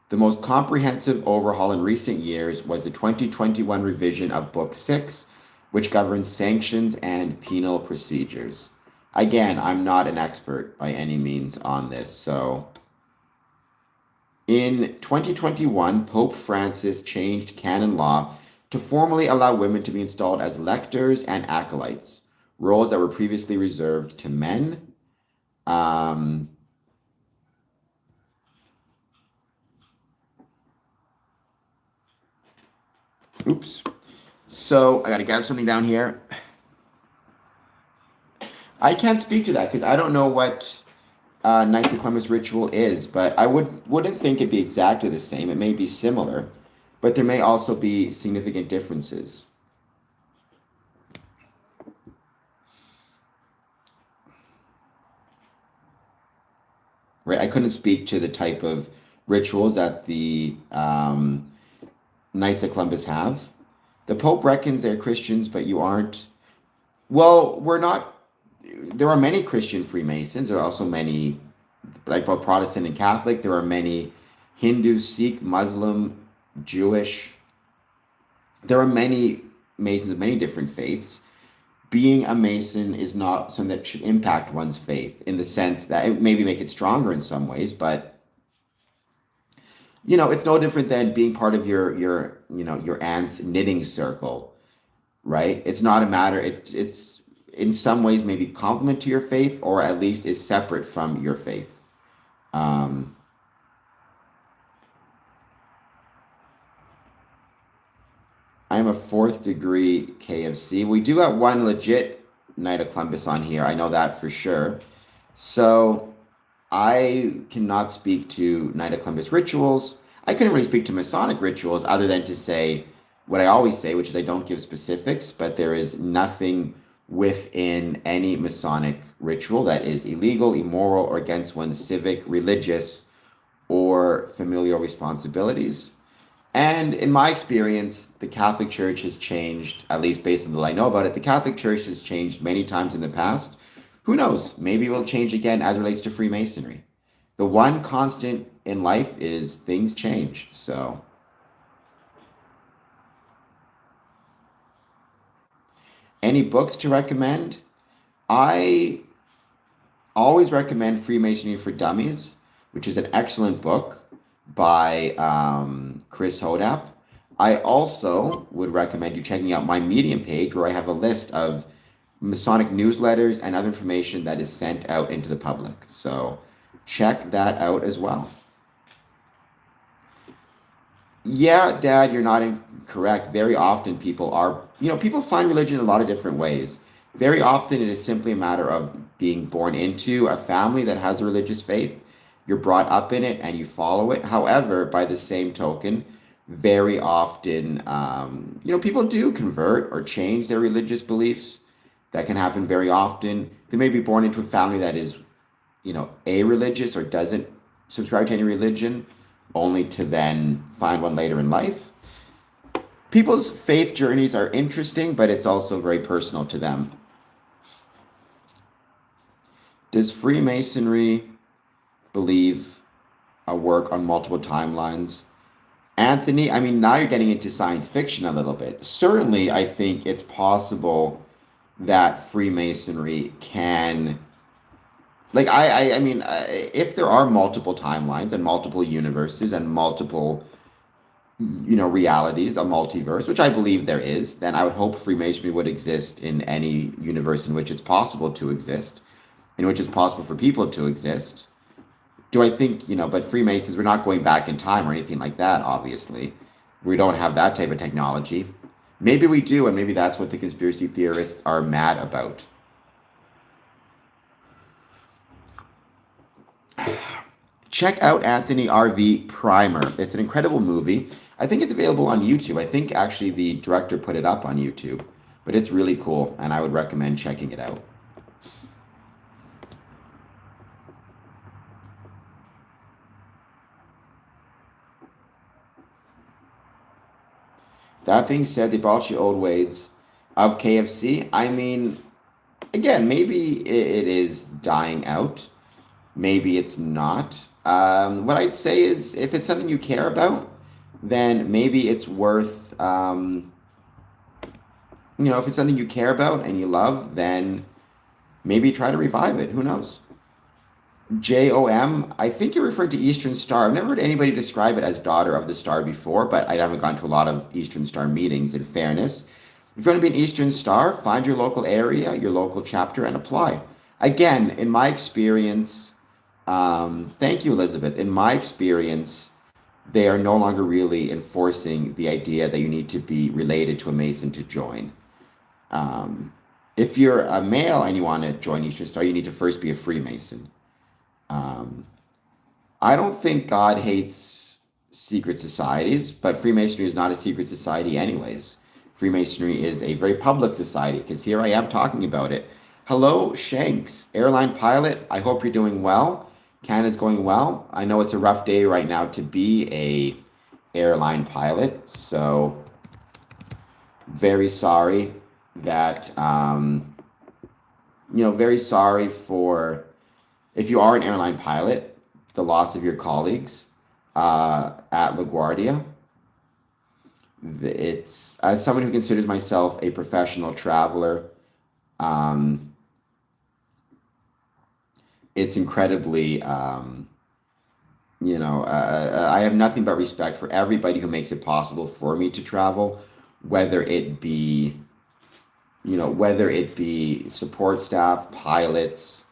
The most comprehensive overhaul in recent years was the 2021 revision of Book 6, which governs sanctions and penal procedures. Again, I'm not an expert by any means on this, so in 2021, Pope Francis changed canon law to formally allow women to be installed as lectors and acolytes, roles that were previously reserved to men. Oops. So I gotta grab something down here. I can't speak to that because I don't know what Knights of Columbus ritual is, but I wouldn't think it'd be exactly the same. It may be similar, but there may also be significant differences. Right? I couldn't speak to the type of rituals that the Knights of Columbus have. The Pope reckons they're Christians, but you aren't. Well, we're not. There are many Christian Freemasons. There are also many, like both Protestant and Catholic. There are many Hindu, Sikh, Muslim, Jewish. There are many Masons of many different faiths. Being a Mason is not something that should impact one's faith in the sense that it maybe make it stronger in some ways, but it's no different than being part of your aunt's knitting circle, right? It's not a matter. It's in some ways maybe complement to your faith, or at least is separate from your faith. I am a 4th degree KFC. We do have one legit Knight of Columbus on here. I know that for sure. So I cannot speak to Knight of Columbus rituals. I couldn't really speak to Masonic rituals other than to say what I always say, which is I don't give specifics, but there is nothing within any Masonic ritual that is illegal, immoral, or against one's civic, religious, or familial responsibilities. And in my experience, the Catholic Church has changed, at least based on what I know about it. The Catholic Church has changed many times in the past. Who knows? Maybe it will change again as it relates to Freemasonry. The one constant in life is things change. So, any books to recommend? I always recommend Freemasonry for Dummies, which is an excellent book by Chris Hodap. I also would recommend you checking out my Medium page where I have a list of Masonic newsletters and other information that is sent out into the public. So check that out as well. Yeah, Dad, you're not incorrect. Very often people find religion in a lot of different ways. Very often it is simply a matter of being born into a family that has a religious faith. You're brought up in it and you follow it. However, by the same token, very often, people do convert or change their religious beliefs. That can happen very often. They may be born into a family that is, a-religious or doesn't subscribe to any religion, only to then find one later in life. People's faith journeys are interesting, but it's also very personal to them. Does Freemasonry believe a work on multiple timelines? Anthony, I mean, now you're getting into science fiction a little bit. Certainly, I think it's possible that Freemasonry can, like, if there are multiple timelines and multiple universes and multiple, realities, a multiverse, which I believe there is, then I would hope Freemasonry would exist in any universe in which it's possible to exist, in which it's possible for people to exist. Do I think, but Freemasons, we're not going back in time or anything like that, obviously. We don't have that type of technology. Maybe we do, and maybe that's what the conspiracy theorists are mad about. Check out Anthony RV Primer. It's an incredible movie. I think it's available on YouTube. I think actually the director put it up on YouTube, but it's really cool, and I would recommend checking it out. That being said, they brought you old ways of KFC. I mean, again, maybe it is dying out. Maybe it's not. What I'd say is if it's something you care about, then maybe it's worth, if it's something you care about and you love, then maybe try to revive it. Who knows? JOM, I think you're referring to Eastern Star. I've never heard anybody describe it as Daughter of the Star before, but I haven't gone to a lot of Eastern Star meetings, in fairness. If you want to be an Eastern Star, find your local area, your local chapter, and apply. Again, in my experience, thank you, Elizabeth. In my experience, they are no longer really enforcing the idea that you need to be related to a Mason to join. If you're a male and you want to join Eastern Star, you need to first be a Freemason. I don't think God hates secret societies, but Freemasonry is not a secret society anyways. Freemasonry is a very public society because here I am talking about it. Hello, Shanks, airline pilot. I hope you're doing well. Canada's going well. I know it's a rough day right now to be a airline pilot, so very sorry that, very sorry for, if you are an airline pilot, the loss of your colleagues at LaGuardia. It's, as someone who considers myself a professional traveler, it's incredibly, I have nothing but respect for everybody who makes it possible for me to travel, whether it be support staff, pilots,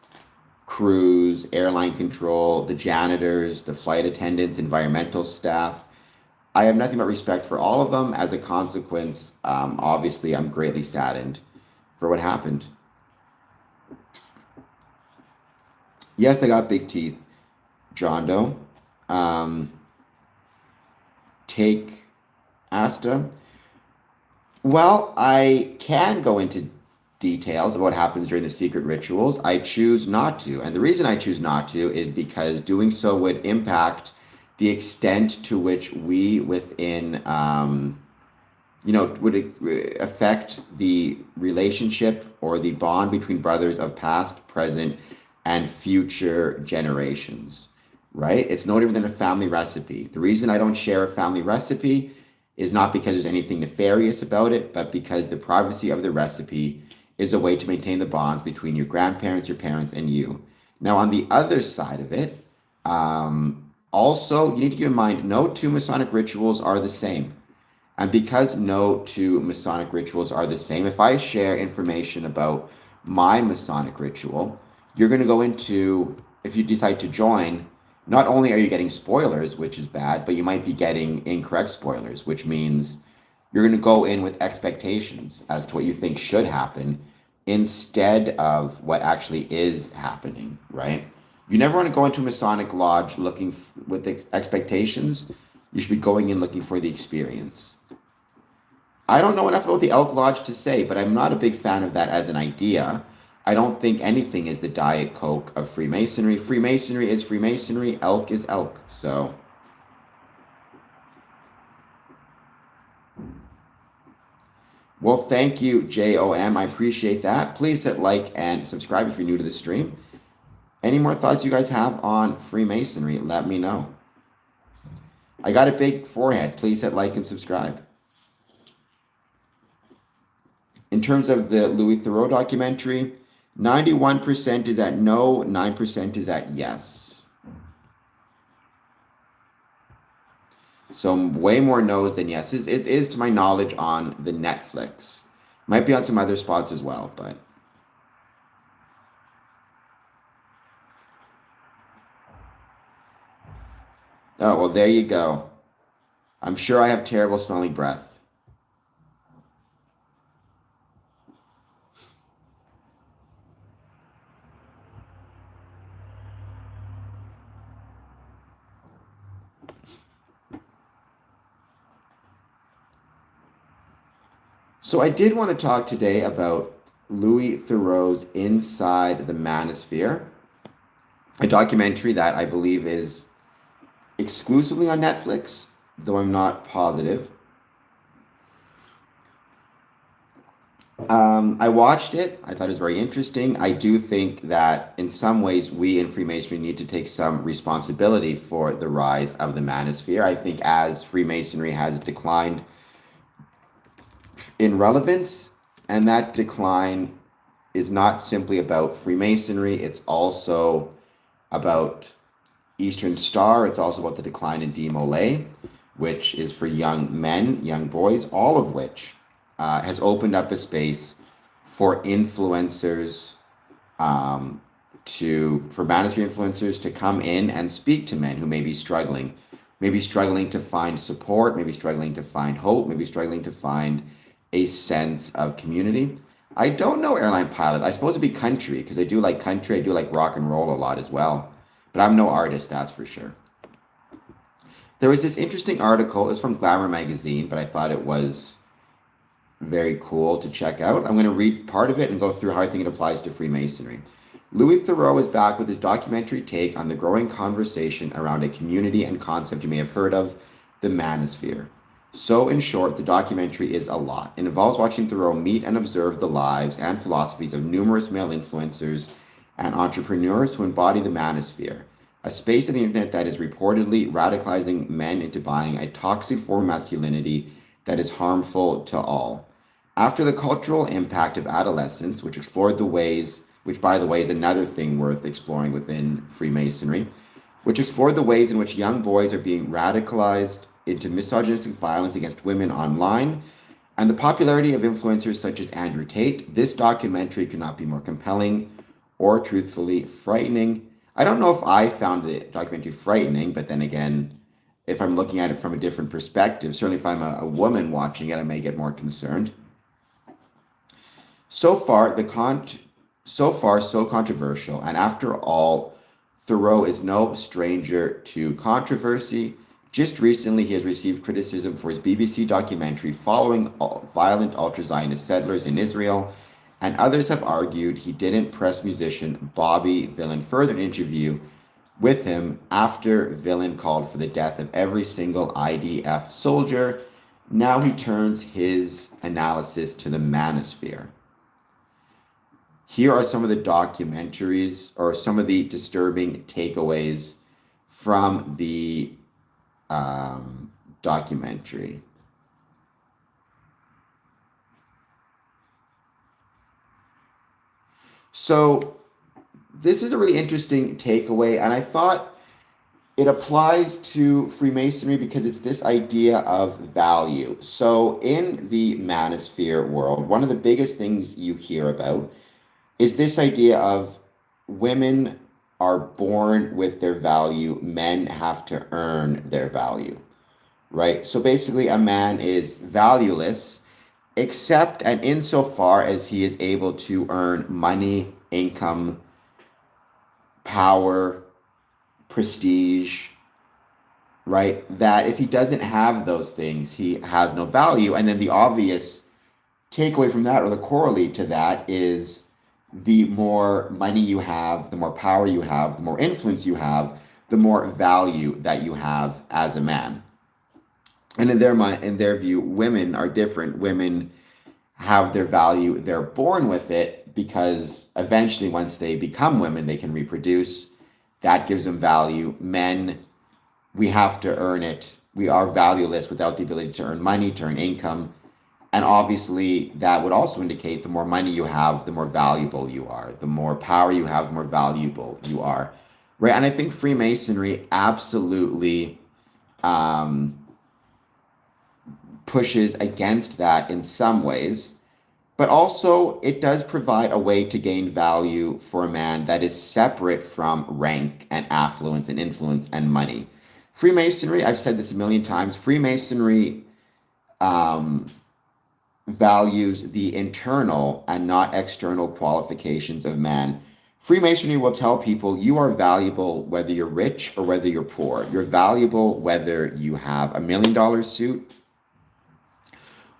crews, airline control, the janitors, the flight attendants, environmental staff. I have nothing but respect for all of them. As a consequence, obviously, I'm greatly saddened for what happened. Yes, I got big teeth, John Doe. take, Asta? Well, I can go into details of what happens during the secret rituals. I choose not to. And the reason I choose not to is because doing so would impact the extent to which we within, would affect the relationship or the bond between brothers of past, present, and future generations, right? It's no different than a family recipe. The reason I don't share a family recipe is not because there's anything nefarious about it, but because the privacy of the recipe is a way to maintain the bonds between your grandparents, your parents, and you. Now, on the other side of it, also, you need to keep in mind no two Masonic rituals are the same. And because no two Masonic rituals are the same, if I share information about my Masonic ritual, you're going to go into, if you decide to join, not only are you getting spoilers, which is bad, but you might be getting incorrect spoilers, which means you're going to go in with expectations as to what you think should happen instead of what actually is happening, right? You never want to go into a Masonic lodge looking with expectations. You should be going in looking for the experience. I don't know enough about the Elk Lodge to say, but I'm not a big fan of that as an idea. I don't think anything is the Diet Coke of Freemasonry. Freemasonry is Freemasonry, elk is elk. So, well, thank you, JOM. I appreciate that. Please hit like and subscribe if you're new to the stream. Any more thoughts you guys have on Freemasonry? Let me know. I got a big forehead. Please hit like and subscribe. In terms of the Louis Theroux documentary, 91% is at no, 9% is at yes. So way more no's than yeses. It is, to my knowledge, on the Netflix. Might be on some other spots as well, but... Oh, well, there you go. I'm sure I have terrible smelling breath. So I did want to talk today about Louis Theroux's Inside the Manosphere, a documentary that I believe is exclusively on Netflix, though I'm not positive. I watched it. I thought it was very interesting. I do think that in some ways we in Freemasonry need to take some responsibility for the rise of the manosphere. I think as Freemasonry has declined in relevance, and that decline is not simply about Freemasonry, it's also about Eastern Star, it's also about the decline in DMOLA, which is for young men, young boys, all of which has opened up a space for influencers, for manosphere influencers to come in and speak to men who may be struggling to find support, maybe struggling to find hope, maybe struggling to find a sense of community. I don't know airline pilot. I suppose it'd be country, because I do like country. I do like rock and roll a lot as well. But I'm no artist, that's for sure. There was this interesting article. It's from Glamour magazine, but I thought it was very cool to check out. I'm going to read part of it and go through how I think it applies to Freemasonry. Louis Theroux is back with his documentary take on the growing conversation around a community and concept you may have heard of, the manosphere. So, in short, the documentary is a lot. It involves watching Thoreau meet and observe the lives and philosophies of numerous male influencers and entrepreneurs who embody the manosphere, a space on the internet that is reportedly radicalizing men into buying a toxic form of masculinity that is harmful to all. After the cultural impact of adolescence, which explored the ways, which by the way is another thing worth exploring within Freemasonry, which explored the ways in which young boys are being radicalized into misogynistic violence against women online, and the popularity of influencers such as Andrew Tate, this documentary could not be more compelling or truthfully frightening. I don't know if I found the documentary frightening, but then again, if I'm looking at it from a different perspective, certainly if I'm a woman watching it, I may get more concerned. So far, so controversial, and after all, Thoreau is no stranger to controversy. Just recently, he has received criticism for his BBC documentary following violent ultra-Zionist settlers in Israel, and others have argued he didn't press musician Bobby Villain further in an interview with him after Villain called for the death of every single IDF soldier. Now he turns his analysis to the manosphere. Here are some of the documentaries or some of the disturbing takeaways from the documentary. So this is a really interesting takeaway, and I thought it applies to Freemasonry because it's this idea of value. So in the manosphere world, one of the biggest things you hear about is this idea of women are born with their value, men have to earn their value, right? So basically, a man is valueless except and insofar as he is able to earn money, income, power, prestige, right? That if he doesn't have those things, he has no value. And then the obvious takeaway from that, or the corollary to that, is the more money you have, the more power you have, the more influence you have, the more value that you have as a man. And in their mind, in their view, women are different. Women have their value; they're born with it because eventually, once they become women, they can reproduce. That gives them value. Men, we have to earn it. We are valueless without the ability to earn money, to earn income. And obviously, that would also indicate the more money you have, the more valuable you are. The more power you have, the more valuable you are. Right? And I think Freemasonry absolutely pushes against that in some ways. But also, it does provide a way to gain value for a man that is separate from rank and affluence and influence and money. Freemasonry, I've said this a million times, Freemasonry values the internal and not external qualifications of man. Freemasonry will tell people you are valuable whether you're rich or whether you're poor. You're valuable whether you have $1 million suit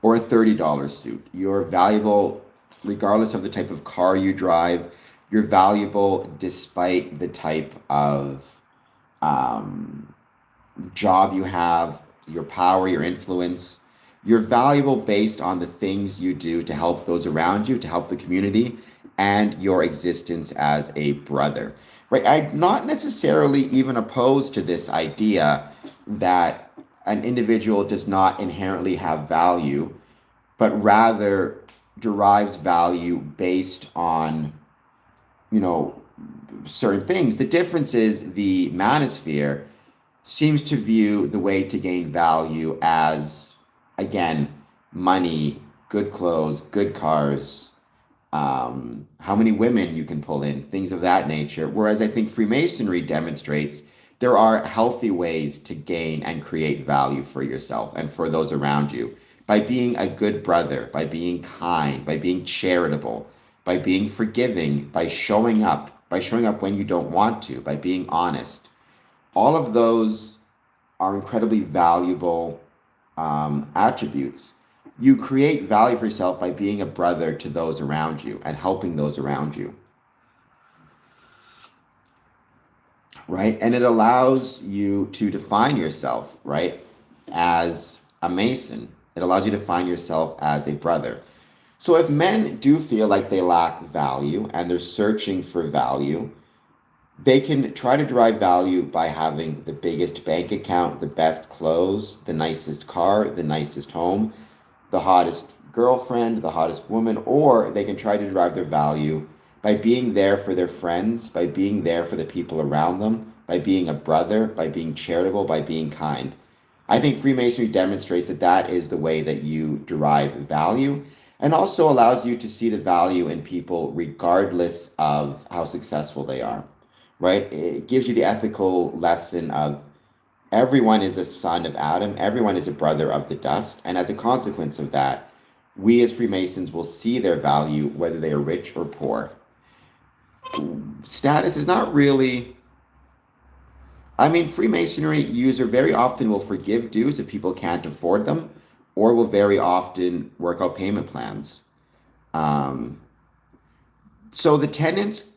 or a $30 suit. You're valuable regardless of the type of car you drive. You're valuable despite the type of job you have, your power, your influence. You're valuable based on the things you do to help those around you, to help the community, and your existence as a brother. Right? I'm not necessarily even opposed to this idea that an individual does not inherently have value, but rather derives value based on, certain things. The difference is the manosphere seems to view the way to gain value as, again, money, good clothes, good cars, how many women you can pull in, things of that nature. Whereas I think Freemasonry demonstrates there are healthy ways to gain and create value for yourself and for those around you by being a good brother, by being kind, by being charitable, by being forgiving, by showing up when you don't want to, by being honest. All of those are incredibly valuable attributes. You create value for yourself by being a brother to those around you and helping those around you. Right? And it allows you to define yourself, right, as a Mason. It allows you to define yourself as a brother. So if men do feel like they lack value and they're searching for value, they can try to derive value by having the biggest bank account, the best clothes, the nicest car, the nicest home, the hottest girlfriend, the hottest woman, or they can try to derive their value by being there for their friends, by being there for the people around them, by being a brother, by being charitable, by being kind. I think Freemasonry demonstrates that that is the way that you derive value, and also allows you to see the value in people regardless of how successful they are, right? It gives you the ethical lesson of everyone is a son of Adam, everyone is a brother of the dust, and as a consequence of that, we as Freemasons will see their value whether they are rich or poor. Status is not really I mean, Freemasonry user very often will forgive dues if people can't afford them, or will very often work out payment plans. Um, so the tenets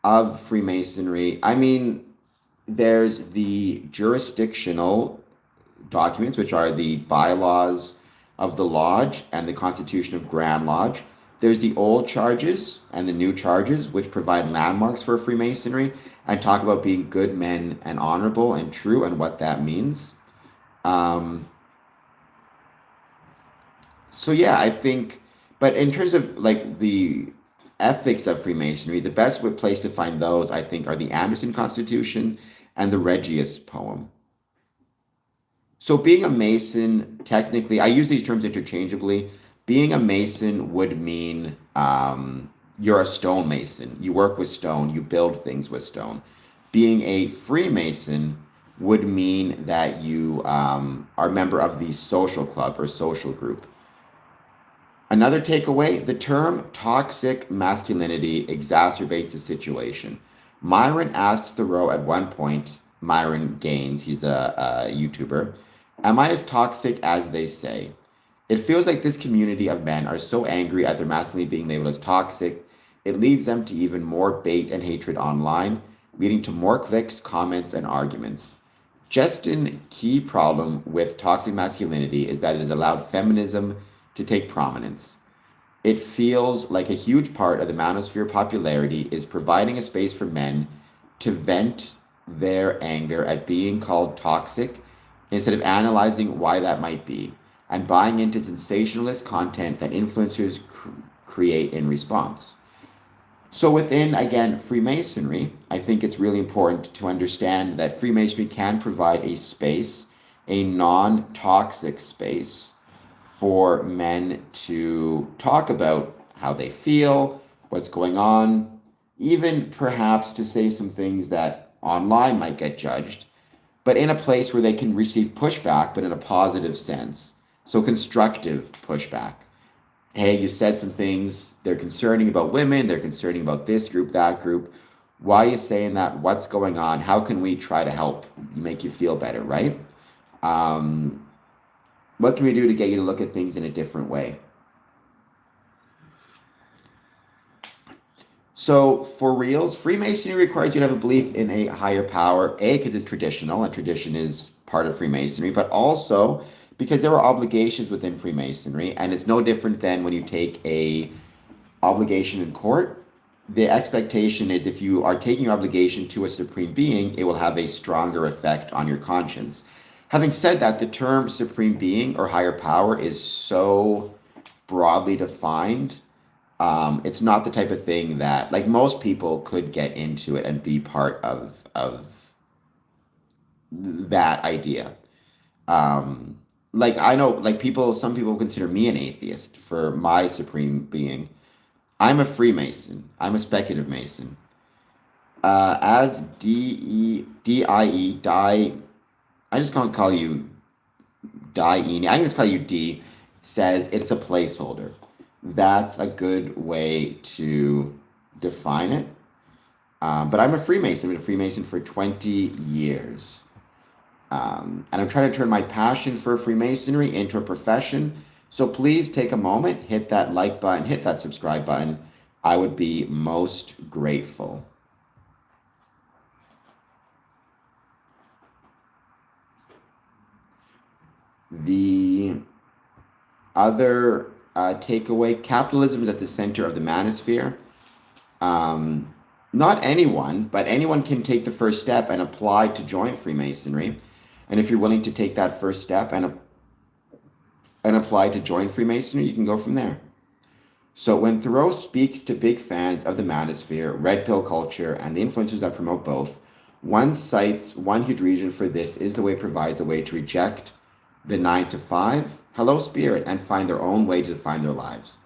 of Freemasonry, I mean, there's the jurisdictional documents, which are the bylaws of the lodge and the Constitution of Grand Lodge. There's the old charges and the new charges, which provide landmarks for Freemasonry and talk about being good men and honorable and true and what that means. Um, so yeah, I think, but in terms of like the ethics of Freemasonry, the best place to find those, I think, are the Anderson Constitution and the Regius poem. So being a Mason, technically, I use these terms interchangeably. Being a Mason would mean you're a stonemason. You work with stone, you build things with stone. Being a Freemason would mean that you are a member of the social club or social group. Another takeaway, the term toxic masculinity exacerbates the situation. Myron asks Thoreau at one point, Myron Gaines, he's a YouTuber, am I as toxic as they say? It feels like this community of men are so angry at their masculinity being labeled as toxic, it leads them to even more bait and hatred online, leading to more clicks, comments, and arguments. Justin's key problem with toxic masculinity is that it has allowed feminism to take prominence. It feels like a huge part of the manosphere popularity is providing a space for men to vent their anger at being called toxic instead of analyzing why that might be and buying into sensationalist content that influencers create in response. So within, again, Freemasonry, I think it's really important to understand that Freemasonry can provide a space, a non-toxic space for men to talk about how they feel, what's going on, even perhaps to say some things that online might get judged, but in a place where they can receive pushback, but in a positive sense. So constructive pushback. Hey, you said some things, they're concerning about women, they're concerning about this group, that group. Why are you saying that? What's going on? How can we try to help make you feel better, right? What can we do to get you to look at things in a different way? So for reals, Freemasonry requires you to have a belief in a higher power, A, because it's traditional, and tradition is part of Freemasonry, but also because there are obligations within Freemasonry, and it's no different than when you take a obligation in court. The expectation is if you are taking your obligation to a supreme being, it will have a stronger effect on your conscience. Having said that, the term supreme being or higher power is so broadly defined. It's not the type of thing that, like, most people could get into it and be part of that idea. Like, I know, like, some people consider me an atheist for my supreme being. I'm a Freemason. I'm a speculative Mason. As D-I-E, I just can't call you Diene. I can just call you D, says it's a placeholder. That's a good way to define it. But I'm a Freemason. I've been a Freemason for 20 years. And I'm trying to turn my passion for Freemasonry into a profession. So please take a moment, hit that like button, hit that subscribe button. I would be most grateful. The other takeaway, capitalism is at the center of the manosphere. Not anyone, but anyone can take the first step and apply to join Freemasonry. And if you're willing to take that first step and apply to join Freemasonry, you can go from there. So when Thoreau speaks to big fans of the manosphere, red pill culture, and the influencers that promote both, one cites one huge reason for this is the way it provides a way to reject the 9 to 5, hello spirit, and find their own way to define their lives.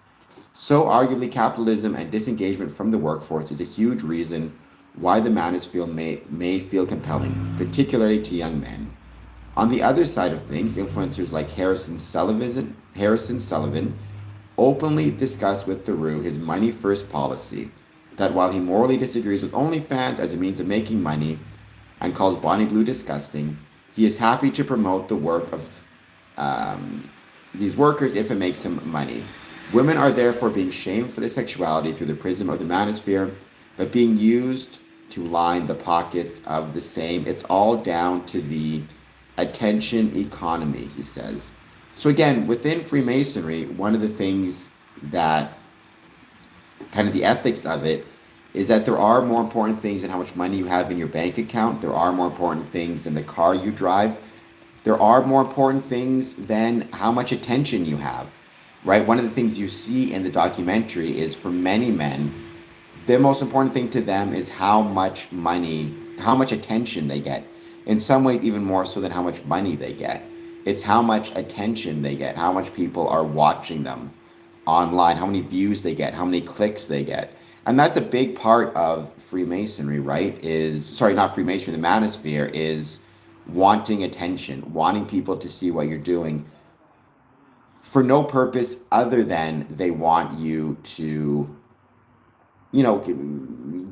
So arguably capitalism and disengagement from the workforce is a huge reason why the manosphere may feel compelling, particularly to young men. On the other side of things, influencers like Harrison Sullivan openly discuss with Thoreau his money-first policy, that while he morally disagrees with OnlyFans as a means of making money, and calls Bonnie Blue disgusting. He is happy to promote the work of these workers if it makes him money. Women are therefore being shamed for their sexuality through the prism of the manosphere, but being used to line the pockets of the same. It's all down to the attention economy, he says. So again, within Freemasonry, one of the things that kind of the ethics of it is that there are more important things than how much money you have in your bank account. There are more important things than the car you drive. There are more important things than how much attention you have, right? One of the things you see in the documentary is for many men, the most important thing to them is how much money, how much attention they get. In some ways, even more so than how much money they get. It's how much attention they get, how much people are watching them online, how many views they get, how many clicks they get. And that's a big part of Freemasonry, right? Sorry, not Freemasonry, the manosphere is wanting attention, wanting people to see what you're doing for no purpose other than they want you to,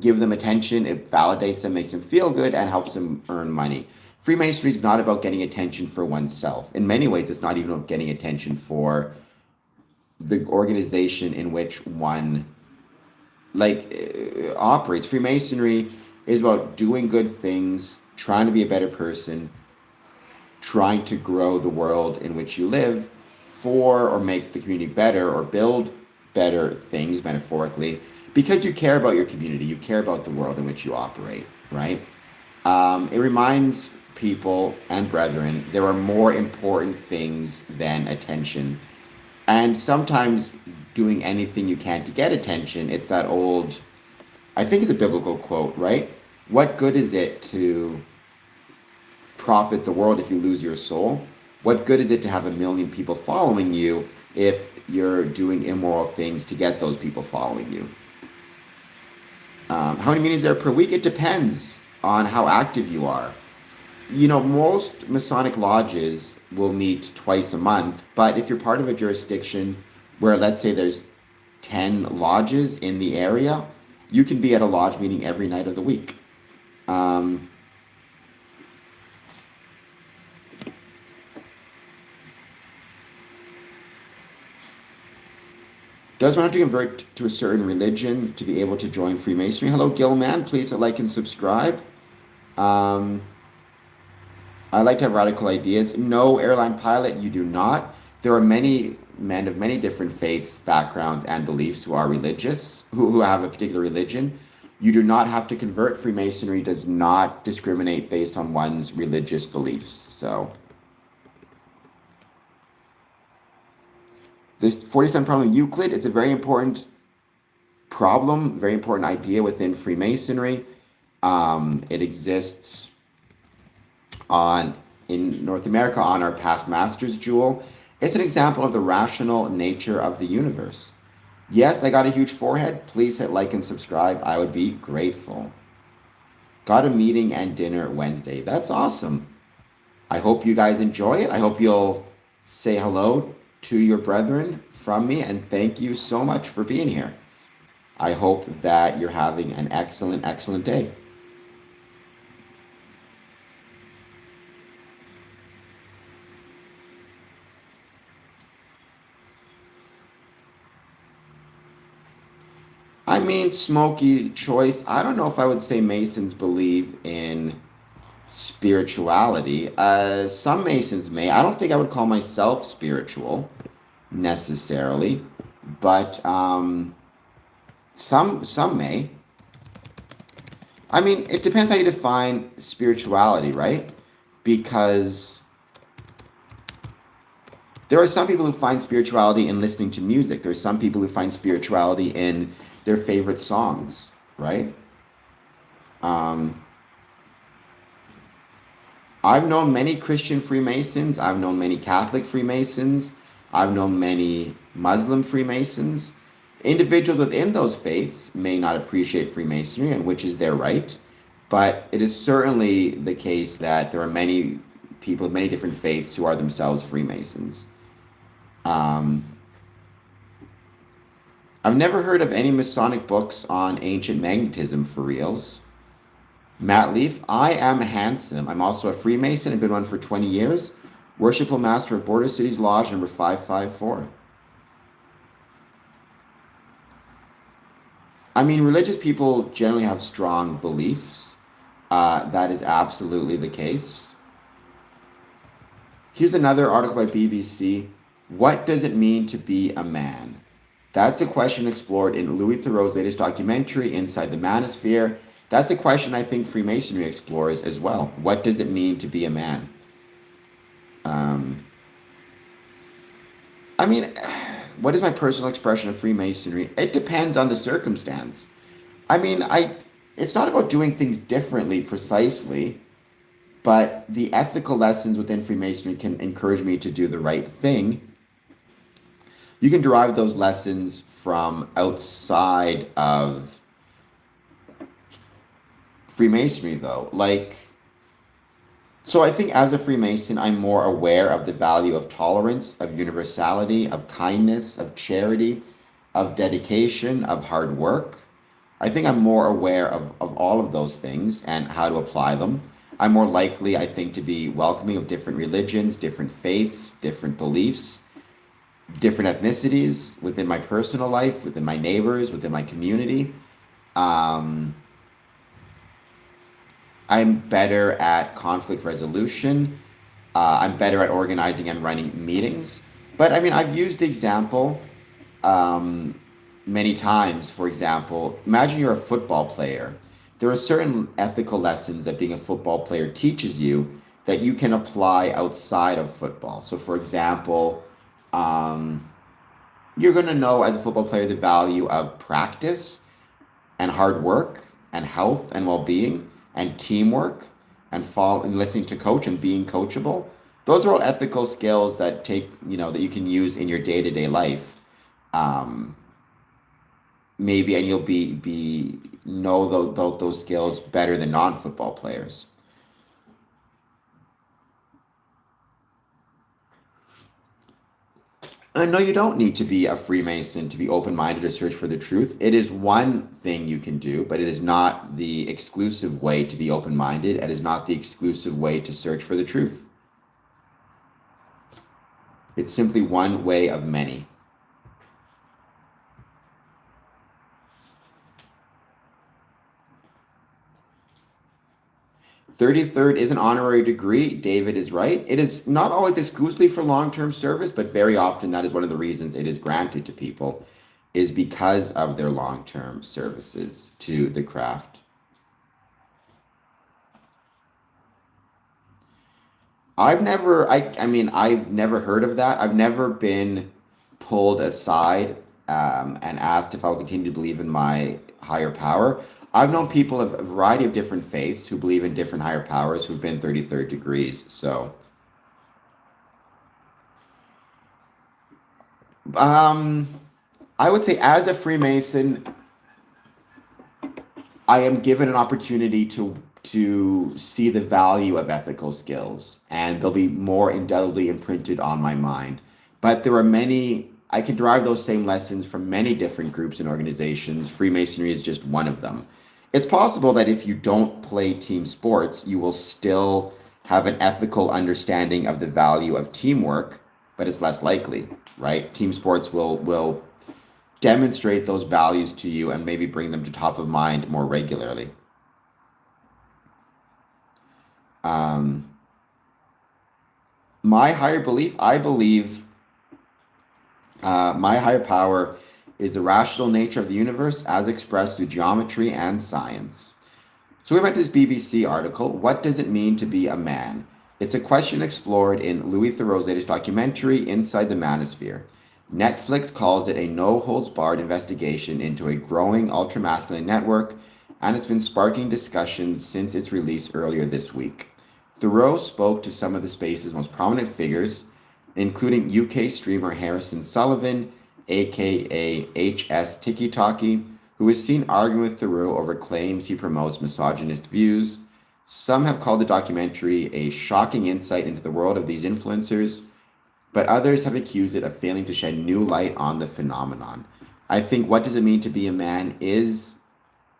give them attention. It validates them, makes them feel good, and helps them earn money. Freemasonry is not about getting attention for oneself. In many ways, it's not even about getting attention for the organization in which one operates. Freemasonry is about doing good things, trying to be a better person, trying to grow the world in which you live for or make the community better or build better things, metaphorically, because you care about your community, you care about the world in which you operate, right? It reminds people and brethren there are more important things than attention. And sometimes doing anything you can to get attention, it's that old, I think it's a biblical quote, right? What good is it to profit the world if you lose your soul? What good is it to have 1 million people following you if you're doing immoral things to get those people following you? How many meetings are there per week? It depends on how active you are. Most Masonic lodges will meet twice a month, but if you're part of a jurisdiction where, let's say, there's 10 lodges in the area, you can be at a lodge meeting every night of the week. Does one have to convert to a certain religion to be able to join Freemasonry? Hello, Gilman. Please like and subscribe. I like to have radical ideas. No, airline pilot, you do not. There are many men of many different faiths, backgrounds, and beliefs who are religious, who have a particular religion. You do not have to convert. Freemasonry does not discriminate based on one's religious beliefs. So, the 47 problem of Euclid, it's a very important problem, very important idea within Freemasonry. It exists in North America on our past masters jewel. It's an example of the rational nature of the universe. Yes, I got a huge forehead. Please hit like and subscribe. I would be grateful. Got a meeting and dinner Wednesday. That's awesome. I hope you guys enjoy it. I hope you'll say hello to your brethren from me, and thank you so much for being here. I hope that you're having an excellent, excellent day. I mean, smoky choice. I don't know if I would say Masons believe in spirituality. Some Masons may. I don't think I would call myself spiritual necessarily, but some may. I mean, it depends how you define spirituality, right? Because there are some people who find spirituality in listening to music. There are some people who find spirituality in their favorite songs, right? I've known many Christian Freemasons. I've known many Catholic Freemasons. I've known many Muslim Freemasons. Individuals within those faiths may not appreciate Freemasonry, and which is their right. But it is certainly the case that there are many people of many different faiths who are themselves Freemasons. I've never heard of any Masonic books on ancient magnetism for reals. Matt Leaf, I am handsome. I'm also a Freemason. I've been one for 20 years. Worshipful Master of Border Cities Lodge number 554. I mean, religious people generally have strong beliefs. That is absolutely the case. Here's another article by BBC. What does it mean to be a man? That's a question explored in Louis Theroux's latest documentary, Inside the Manosphere. That's a question I think Freemasonry explores as well. What does it mean to be a man? Um, I mean, what is my personal expression of Freemasonry? It depends on the circumstance. I mean, it's not about doing things differently precisely, but the ethical lessons within Freemasonry can encourage me to do the right thing. You can derive those lessons from outside of Freemasonry, though. So I think as a Freemason, I'm more aware of the value of tolerance, of universality, of kindness, of charity, of dedication, of hard work. I think I'm more aware of all of those things and how to apply them. I'm more likely, I think, to be welcoming of different religions, different faiths, different beliefs, different ethnicities within my personal life, within my neighbors, within my community. Um, I'm better at conflict resolution. I'm better at organizing and running meetings. But I mean, I've used the example um, many times. For example, imagine you're a football player. There are certain ethical lessons that being a football player teaches you that you can apply outside of football. So, for example, um, you're going to know as a football player the value of practice and hard work and health and well-being and teamwork and listening to coach and being coachable. Those are all ethical skills that that you can use in your day-to-day life. Um, Maybe and you'll be know those skills better than non-football players. I know you don't need to be a Freemason to be open-minded or search for the truth. It is one thing you can do, but it is not the exclusive way to be open-minded. It is not the exclusive way to search for the truth. It's simply one way of many. 33rd is an honorary degree. David is right. It is not always exclusively for long-term service, but very often that is one of the reasons it is granted to people, is because of their long-term services to the craft. I've never heard of that. I've never been pulled aside and asked if I will continue to believe in my higher power. I've known people of a variety of different faiths who believe in different higher powers who've been 33rd degrees. So, um, I would say as a Freemason, I am given an opportunity to see the value of ethical skills, and they'll be more indelibly imprinted on my mind. But there are many, I can derive those same lessons from many different groups and organizations. Freemasonry is just one of them. It's possible that if you don't play team sports, you will still have an ethical understanding of the value of teamwork, but it's less likely, right? Team sports will demonstrate those values to you and maybe bring them to top of mind more regularly. Um, my higher belief, I believe my higher power is the rational nature of the universe as expressed through geometry and science. So we went to this BBC article, What Does It Mean to Be a Man? It's a question explored in Louis Theroux's latest documentary, Inside the Manosphere. Netflix calls it a no-holds-barred investigation into a growing ultra-masculine network, and it's been sparking discussions since its release earlier this week. Theroux spoke to some of the space's most prominent figures, including UK streamer Harrison Sullivan, aka HS Tiki Talkie, who is seen arguing with Theroux over claims he promotes misogynist views. Some have called the documentary a shocking insight into the world of these influencers, but others have accused it of failing to shed new light on the phenomenon. I think What Does It Mean to Be a Man is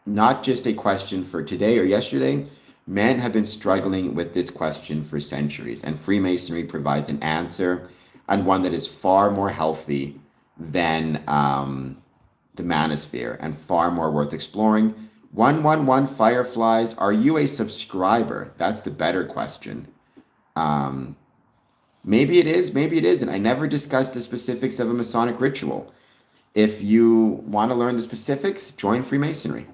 not just a question for today or yesterday. Men have been struggling with this question for centuries, and Freemasonry provides an answer, and one that is far more healthy than the manosphere and far more worth exploring. 111 Fireflies, are you a subscriber? That's the better question. Um, Maybe it is, maybe it isn't. I never discussed the specifics of a Masonic ritual. If you want to learn the specifics, join Freemasonry.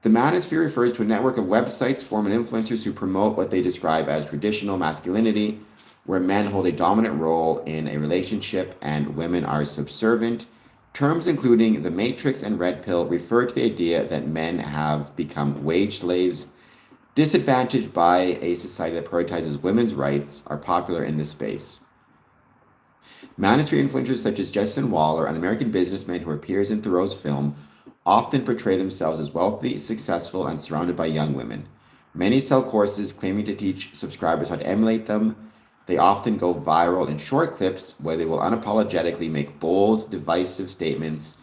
The manosphere refers to a network of websites, form, and influencers who promote what they describe as traditional masculinity, where men hold a dominant role in a relationship and women are subservient. Terms including the matrix and red pill refer to the idea that men have become wage slaves. Disadvantaged by a society that prioritizes women's rights are popular in this space. Manosphere influencers such as Justin Waller, an American businessman who appears in Thoreau's film, often portray themselves as wealthy, successful, and surrounded by young women. Many sell courses claiming to teach subscribers how to emulate them. They often go viral in short clips where they will unapologetically make bold, divisive statements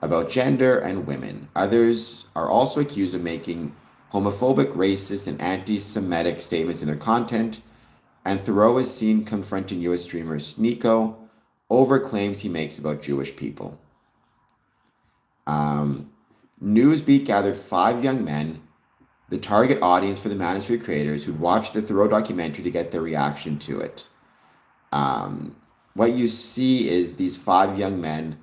about gender and women. Others are also accused of making homophobic, racist, and anti-Semitic statements in their content, and Thoreau is seen confronting U.S. streamer Sneeko over claims he makes about Jewish people. Newsbeat gathered 5 young men, the target audience for the Manosphere creators, who'd watched the Thoreau documentary to get their reaction to it. What you see is these 5 young men,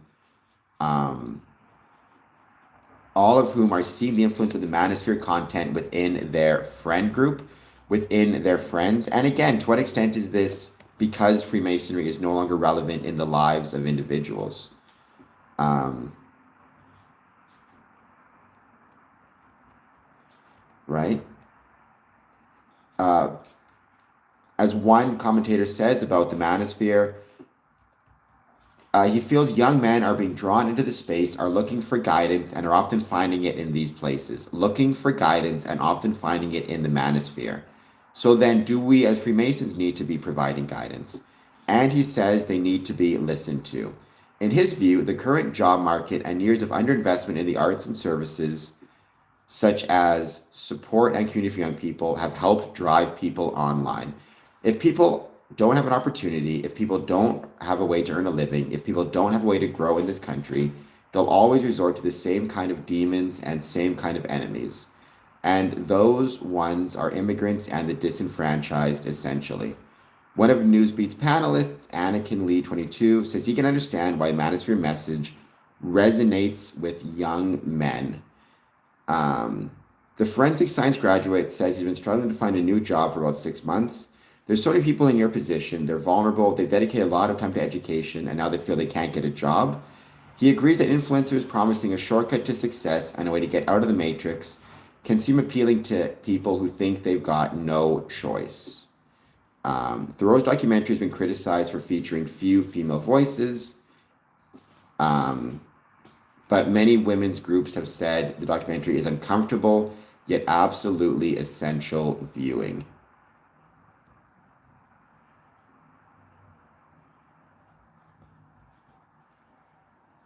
all of whom are seeing the influence of the Manosphere content within their friend group, within their friends. And again, to what extent is this because Freemasonry is no longer relevant in the lives of individuals? Right? As one commentator says about the Manosphere, he feels young men are being drawn into the space, are looking for guidance, and are often finding it in these places. Looking for guidance and often finding it in the Manosphere. So then, do we as Freemasons need to be providing guidance? And he says they need to be listened to. In his view, the current job market and years of underinvestment in the arts and services, such as support and community for young people, have helped drive people online. If people don't have an opportunity, if people don't have a way to earn a living, if people don't have a way to grow in this country, they'll always resort to the same kind of demons and same kind of enemies. And those ones are immigrants and the disenfranchised, essentially. One of Newsbeat's panelists, Anakin Lee 22, says he can understand why Manosphere message resonates with young men. The forensic science graduate says he's been struggling to find a new job for about 6 months. There's so many people in your position. They're vulnerable. They've dedicated a lot of time to education, and now they feel they can't get a job. He agrees that influencers promising a shortcut to success and a way to get out of the matrix can seem appealing to people who think they've got no choice. Thoreau's documentary has been criticized for featuring few female voices, but many women's groups have said the documentary is uncomfortable, yet absolutely essential viewing.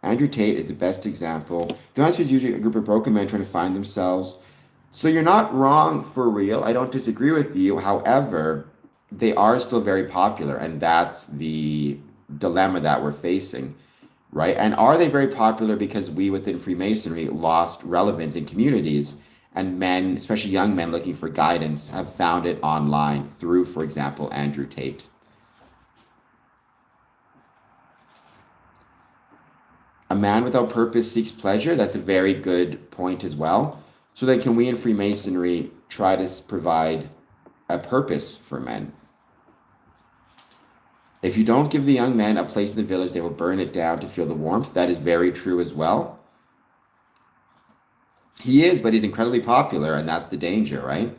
Andrew Tate is the best example. The Manosphere is usually a group of broken men trying to find themselves. So you're not wrong for real. I don't disagree with you. However, they are still very popular, and that's the dilemma that we're facing, right? And are they very popular because we within Freemasonry lost relevance in communities, and men, especially young men looking for guidance, have found it online through, for example, Andrew Tate? A man without purpose seeks pleasure. That's a very good point as well. So then can we in Freemasonry try to provide a purpose for men? If you don't give the young men a place in the village, they will burn it down to feel the warmth. That is very true as well. He is, but he's incredibly popular, and that's the danger, right?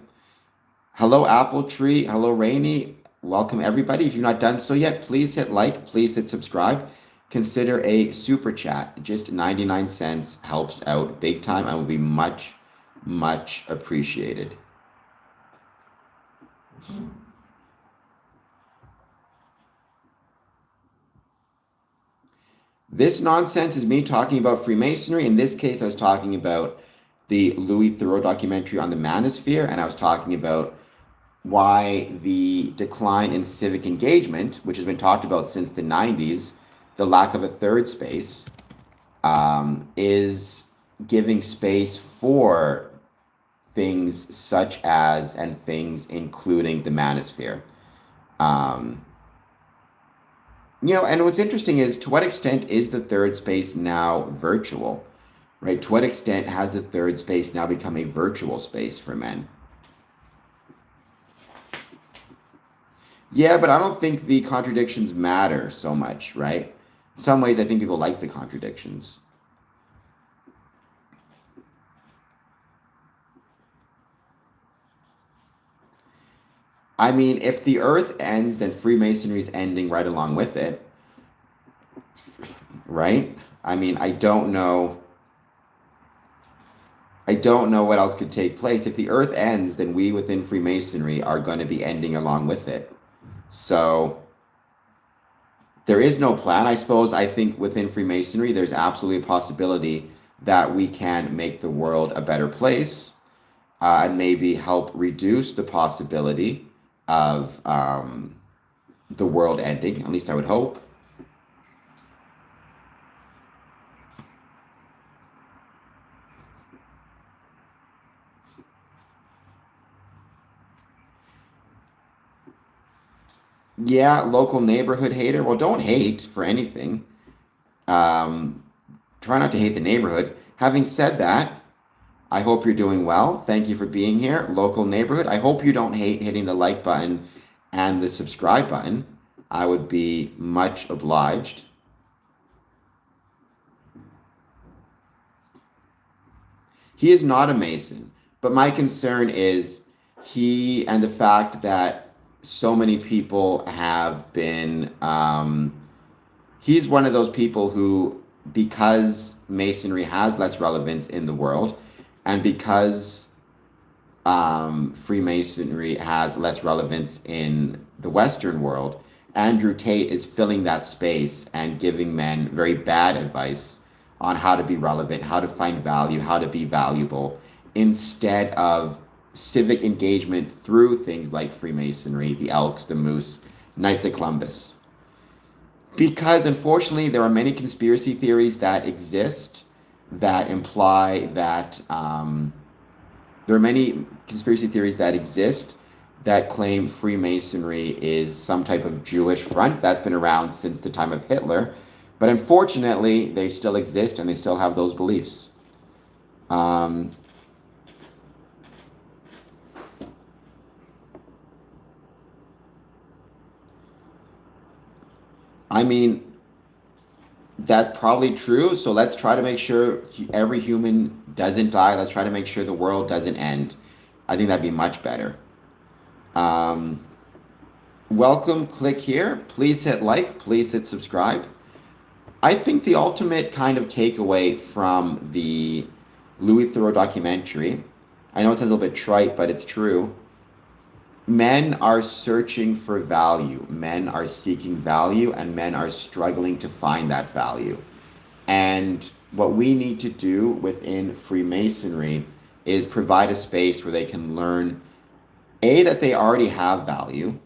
Hello, Apple Tree. Hello, Rainy. Welcome, everybody. If you've not done so yet, please hit like. Please hit subscribe. Consider a super chat. Just 99 cents helps out big time and will be much, much appreciated. This nonsense is me talking about Freemasonry. In this case, I was talking about the Louis Theroux documentary on the manosphere, and I was talking about why the decline in civic engagement, which has been talked about since the 90s, the lack of a third space, is giving space for things such as and things including the manosphere. Um, and what's interesting is to what extent is the third space now virtual, right? To what extent has the third space now become a virtual space for men? Yeah, but I don't think the contradictions matter so much, right? In some ways, I think people like the contradictions. I mean, if the earth ends, then Freemasonry is ending right along with it, right? I mean, I don't know. I don't know what else could take place. If the earth ends, then we within Freemasonry are going to be ending along with it. So there is no plan. I suppose I think within Freemasonry, there's absolutely a possibility that we can make the world a better place and maybe help reduce the possibility of the world ending. At least I would hope. Yeah, local neighborhood hater. Well, don't hate for anything. Um, Try not to hate the neighborhood. Having said that, I hope you're doing well. Thank you for being here, local neighborhood. I hope you don't hate hitting the like button and the subscribe button. I would be much obliged. He is not a Mason, but my concern is he and the fact that so many people have been. He's one of those people who, because Masonry has less relevance in the world, and because Freemasonry has less relevance in the Western world, Andrew Tate is filling that space and giving men very bad advice on how to be relevant, how to find value, how to be valuable, instead of civic engagement through things like Freemasonry, the Elks, the Moose, Knights of Columbus. Because unfortunately, there are many conspiracy theories that exist that imply that there are many conspiracy theories that exist that claim Freemasonry is some type of Jewish front that's been around since the time of Hitler. But unfortunately, they still exist and they still have those beliefs. Um, I mean, that's probably true. So let's try to make sure every human doesn't die. Let's try to make sure the world doesn't end. I think that'd be much better. Um, Welcome, click here. Please hit like, please hit subscribe. I think the ultimate kind of takeaway from the Louis Theroux documentary, I know it sounds a little bit trite, but it's true. Men are searching for value, men are seeking value, and men are struggling to find that value. And what we need to do within Freemasonry is provide a space where they can learn A, that they already have value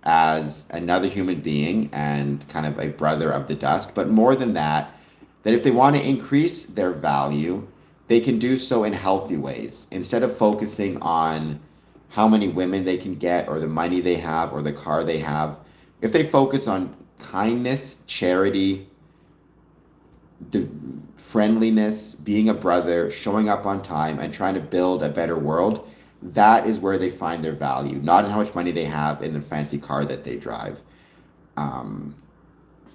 as another human being and kind of a brother of the dusk, but more than that, that if they want to increase their value, they can do so in healthy ways instead of focusing on how many women they can get or the money they have or the car they have. If they focus on kindness, charity, friendliness, being a brother, showing up on time, and trying to build a better world, that is where they find their value, not in how much money they have in the fancy car that they drive. Um,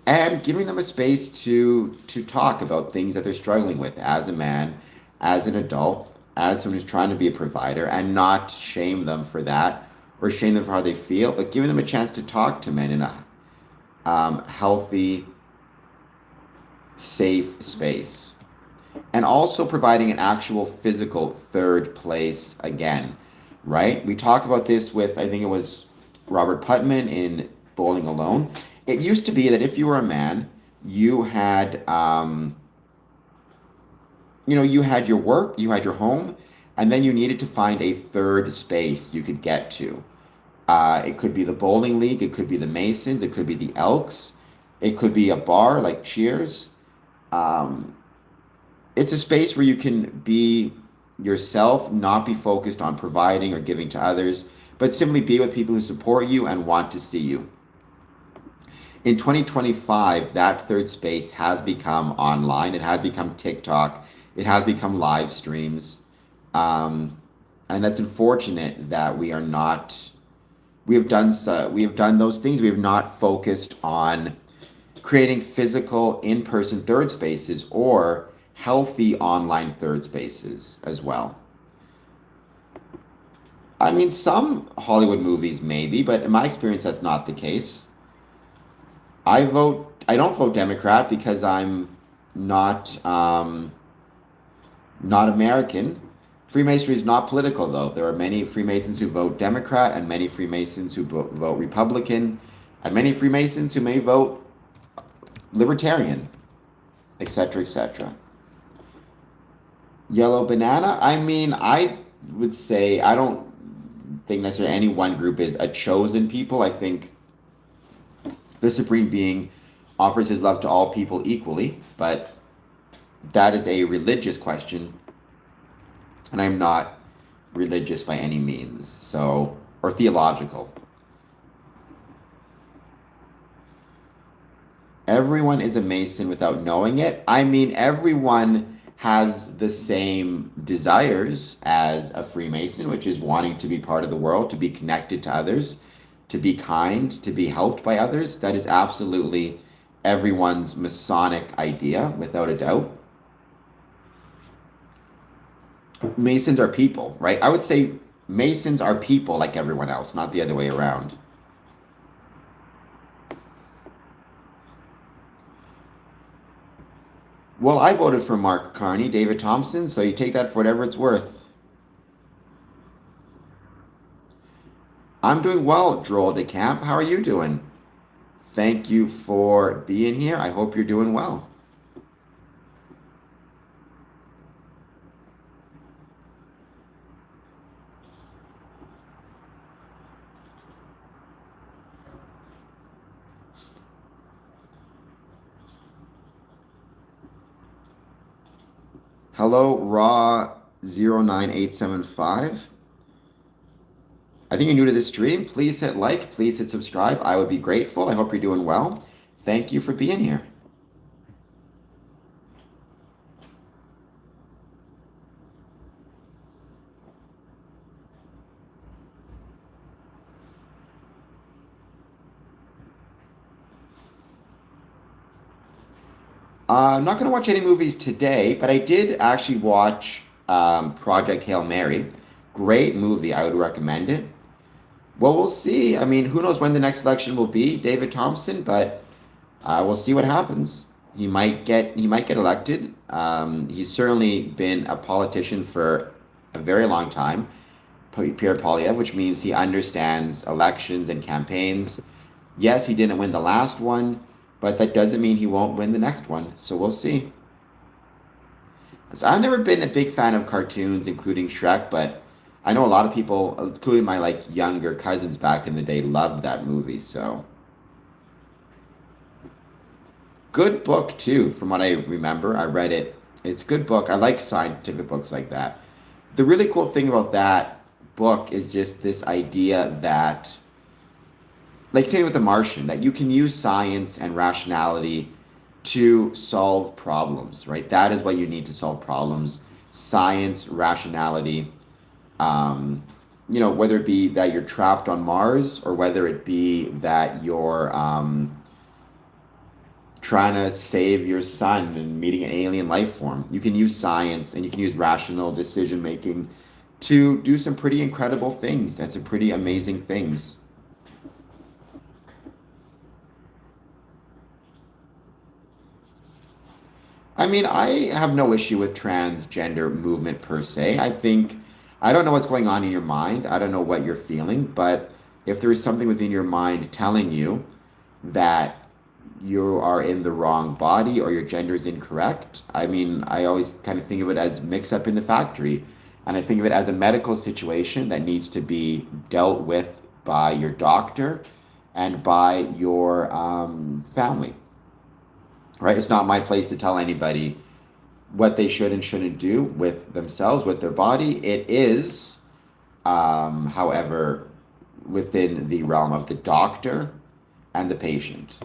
and giving them a space to talk about things that they're struggling with as a man, as an adult, as someone who's trying to be a provider, and not shame them for that or shame them for how they feel, but giving them a chance to talk to men in a healthy, safe space. And also providing an actual physical third place again, right? We talk about this with, I think it was Robert Putnam in Bowling Alone. It used to be that if you were a man, you had, you had your work, you had your home, and then you needed to find a third space you could get to. It could be the bowling league, it could be the Masons, it could be the Elks, it could be a bar like Cheers. Um, it's a space where you can be yourself, not be focused on providing or giving to others, but simply be with people who support you and want to see you. In 2025, that third space has become online. It has become TikTok. It has become live streams. Um, and that's unfortunate that we have done those things. We have not focused on creating physical in-person third spaces or healthy online third spaces as well. I mean, some Hollywood movies maybe, but in my experience, that's not the case. I don't vote Democrat because I'm not, not American. Freemasonry is not political, though. There are many Freemasons who vote Democrat, and many Freemasons who vote Republican, and many Freemasons who may vote Libertarian, etc., etc. Yellow banana. I mean, I would say I don't think necessarily any one group is a chosen people. I think the Supreme Being offers his love to all people equally, but that is a religious question, and I'm not religious by any means, so, or theological. Everyone is a Mason without knowing it. I mean, everyone has the same desires as a Freemason, which is wanting to be part of the world, to be connected to others, to be kind, to be helped by others. That is absolutely everyone's Masonic idea, without a doubt. Masons are people, right? I would say Masons are people like everyone else, not the other way around. Well, I voted for Mark Carney, David Thompson, so you take that for whatever it's worth. I'm doing well, Droll de Camp. How are you doing? Thank you for being here. I hope you're doing well. Hello, Raw09875. I think you're new to this stream. Please hit like, please hit subscribe. I would be grateful. I hope you're doing well. Thank you for being here. I'm not going to watch any movies today, but I did actually watch Project Hail Mary. Great movie. I would recommend it. Well, we'll see. I mean, who knows when the next election will be, David Thompson, but we'll see what happens. He might get elected. He's certainly been a politician for a very long time, Pierre Polyev, which means he understands elections and campaigns. Yes, he didn't win the last one, but that doesn't mean he won't win the next one. So we'll see. So I've never been a big fan of cartoons, including Shrek, but I know a lot of people, including my like younger cousins back in the day, loved that movie. So good book too, from what I remember. I read it. It's a good book. I like scientific books like that. The really cool thing about that book is just this idea that, like say with The Martian, that you can use science and rationality to solve problems, right? That is what you need to solve problems. Science, rationality, whether it be that you're trapped on Mars or whether it be that you're trying to save your son and meeting an alien life form. You can use science and you can use rational decision making to do some pretty incredible things and some pretty amazing things. I mean, I have no issue with transgender movement per se. I don't know what's going on in your mind. I don't know what you're feeling, but if there is something within your mind telling you that you are in the wrong body or your gender is incorrect. I mean, I always kind of think of it as mix up in the factory. And I think of it as a medical situation that needs to be dealt with by your doctor and by your family, right? It's not my place to tell anybody what they should and shouldn't do with themselves, with their body. It is, however, within the realm of the doctor and the patient.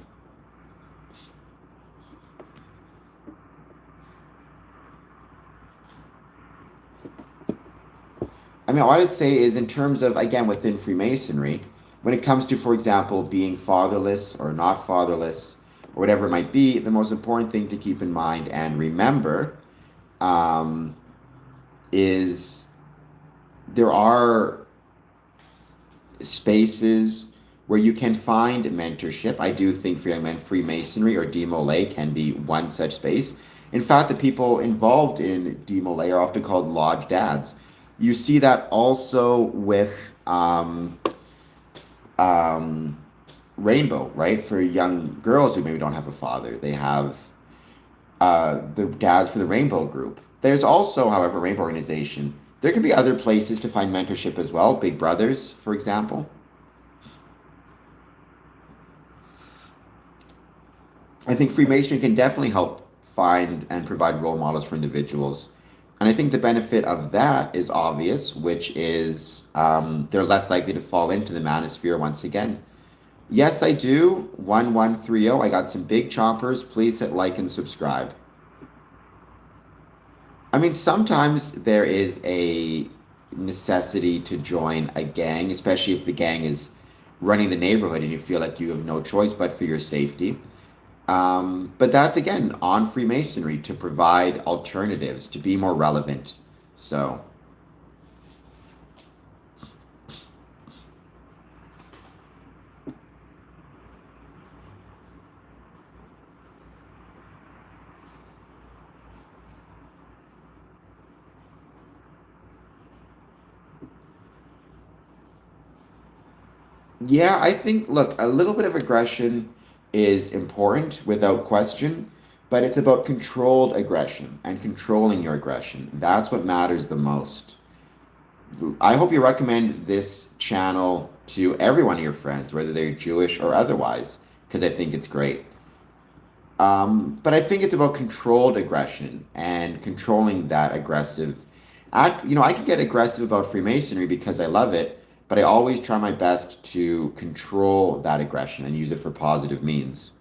I mean, what I'd say is in terms of, again, within Freemasonry, when it comes to, for example, being fatherless or not fatherless, or whatever it might be, the most important thing to keep in mind and remember um, is there are spaces where you can find mentorship. I do think for young men, Freemasonry or DMOLA can be one such space. In fact, the people involved in DMOLA are often called lodge dads. You see that also with um, Rainbow, right? For young girls who maybe don't have a father, they have the dads for the Rainbow group. There's also, however, Rainbow organization. There can be other places to find mentorship as well. Big Brothers, for example. I think Freemasonry can definitely help find and provide role models for individuals. And I think the benefit of that is obvious, which is they're less likely to fall into the manosphere once again. Yes, I do. 1130. I got some big choppers. Please hit like and subscribe. I mean, sometimes there is a necessity to join a gang, especially if the gang is running the neighborhood and you feel like you have no choice but for your safety. But that's again on Freemasonry to provide alternatives, to be more relevant. So, yeah, I think, look, a little bit of aggression is important without question, but it's about controlled aggression and controlling your aggression. That's what matters the most. I hope you recommend this channel to every one of your friends, whether they're Jewish or otherwise, because I think it's great. But I think it's about controlled aggression and controlling that aggressive. I can get aggressive about Freemasonry because I love it, but I always try my best to control that aggression and use it for positive means.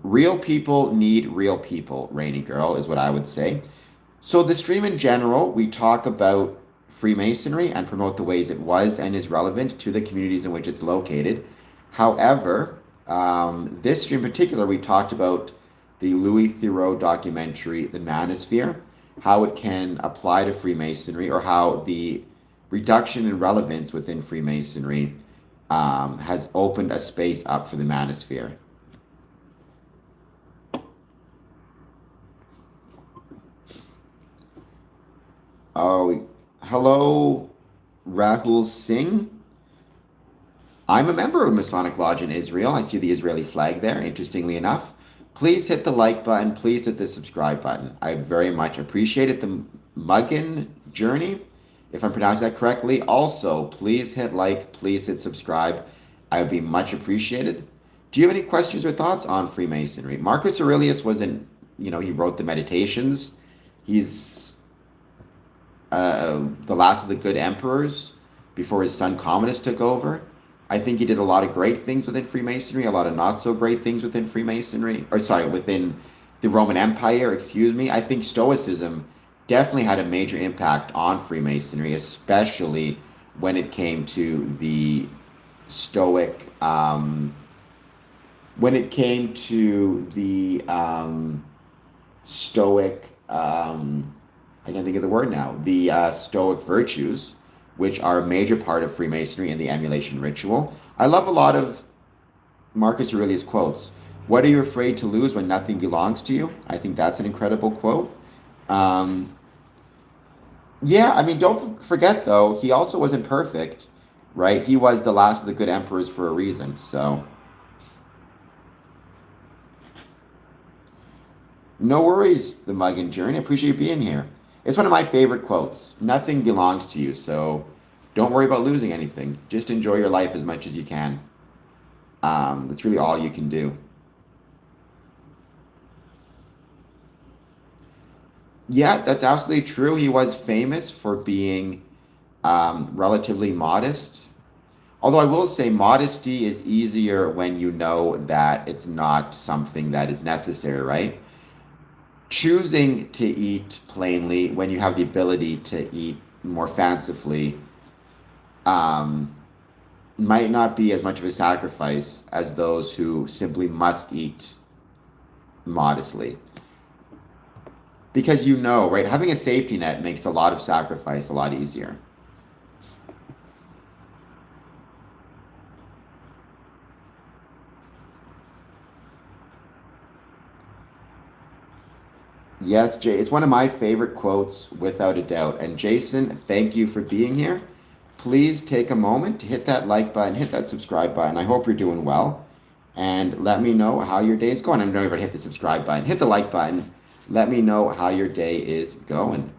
Real people need real people, Rainy Girl, is what I would say. So, the stream in general, we talk about Freemasonry and promote the ways it was and is relevant to the communities in which it's located. However, this stream in particular, we talked about the Louis Theroux documentary, The Manosphere, how it can apply to Freemasonry, or how the reduction in relevance within Freemasonry has opened a space up for the Manosphere. Oh, hello, Rahul Singh. I'm a member of a Masonic Lodge in Israel. I see the Israeli flag there, interestingly enough. Please hit the like button. Please hit the subscribe button. I'd very much appreciate it. The Muggin Journey, if I'm pronouncing that correctly. Also, please hit like, please hit subscribe. I would be much appreciated. Do you have any questions or thoughts on Freemasonry? Marcus Aurelius wasn't, he wrote the Meditations. He's the last of the good emperors before his son Commodus took over. I think he did a lot of great things within Freemasonry, a lot of not so great things within Freemasonry, within the Roman Empire, excuse me. I think Stoicism definitely had a major impact on Freemasonry, especially when it came to the Stoic, Stoic, I can't think of the word now, the Stoic virtues, which are a major part of Freemasonry and the emulation ritual. I love a lot of Marcus Aurelius quotes. What are you afraid to lose when nothing belongs to you? I think that's an incredible quote. Yeah, I mean, don't forget, though, he also wasn't perfect, right? He was the last of the good emperors for a reason, so. No worries, the mug and journey. I appreciate you being here. It's one of my favorite quotes. Nothing belongs to you, so don't worry about losing anything. Just enjoy your life as much as you can. That's really all you can do. Yeah, that's absolutely true. He was famous for being relatively modest. Although I will say modesty is easier when you know that it's not something that is necessary, right? Choosing to eat plainly when you have the ability to eat more fancifully um, might not be as much of a sacrifice as those who simply must eat modestly. Because you know, right? Having a safety net makes a lot of sacrifice a lot easier. Yes, Jay, it's one of my favorite quotes without a doubt. And Jason, thank you for being here. Please take a moment to hit that like button, hit that subscribe button. I hope you're doing well. And let me know how your day is going. I'm never to hit the subscribe button, hit the like button. Let me know how your day is going.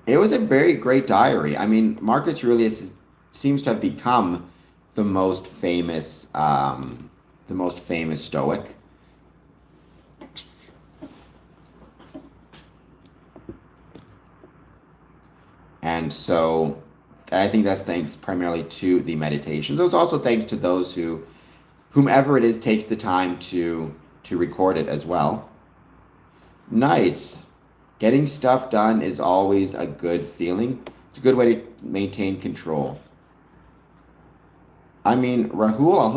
It was a very great diary. I mean, Marcus Aurelius seems to have become the most famous, the most famous Stoic. And so I think that's thanks primarily to the meditations. It was also thanks to those who, whomever it is, takes the time to record it as well. Nice. Getting stuff done is always a good feeling. It's a good way to maintain control. I mean, Rahul, I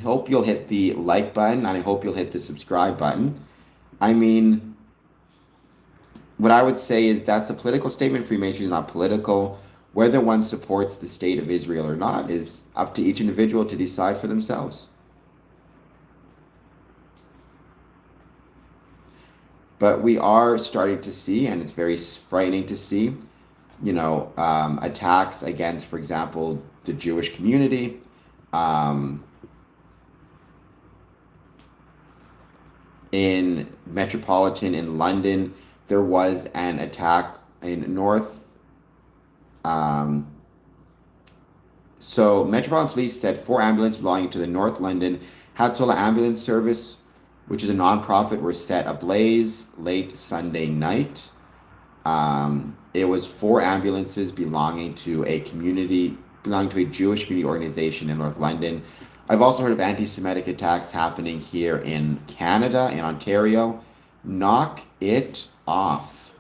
hope you'll hit the like button and I hope you'll hit the subscribe button. I mean, what I would say is that's a political statement. Freemasonry is not political. Whether one supports the state of Israel or not is up to each individual to decide for themselves. But we are starting to see, and it's very frightening to see, attacks against, for example, the Jewish community. Um, in Metropolitan in London, there was an attack in North. Um, so Metropolitan Police said 4 ambulances belonging to the North London Hatsola Ambulance Service, which is a nonprofit, were set ablaze late Sunday night. It was 4 ambulances belonging to a Jewish community organization in North London. I've also heard of anti-Semitic attacks happening here in Canada, in Ontario. Knock it off.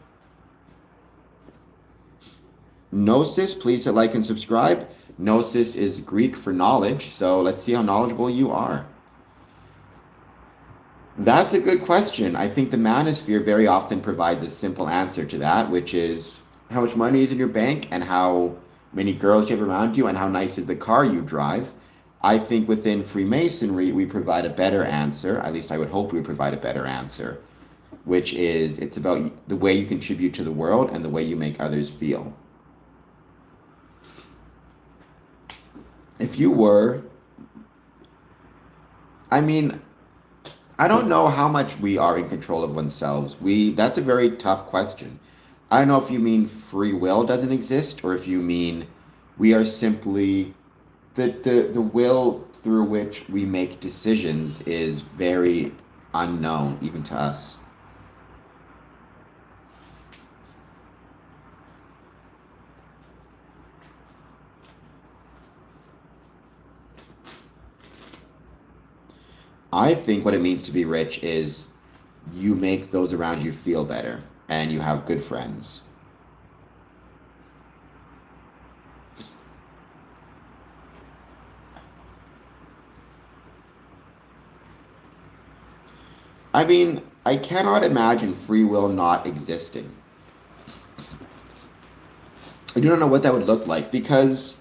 Gnosis, please hit like and subscribe. Gnosis is Greek for knowledge, so let's see how knowledgeable you are. That's a good question. I think the manosphere very often provides a simple answer to that, which is how much money is in your bank and how many girls you have around you and how nice is the car you drive. I think within Freemasonry, we provide a better answer. At least I would hope we would provide a better answer, which is it's about the way you contribute to the world and the way you make others feel. If you were, I mean, I don't know how much we are in control of ourselves. That's a very tough question. I don't know if you mean free will doesn't exist or if you mean we are simply the will through which we make decisions is very unknown even to us. I think what it means to be rich is you make those around you feel better and you have good friends. I mean, I cannot imagine free will not existing. I do not know what that would look like because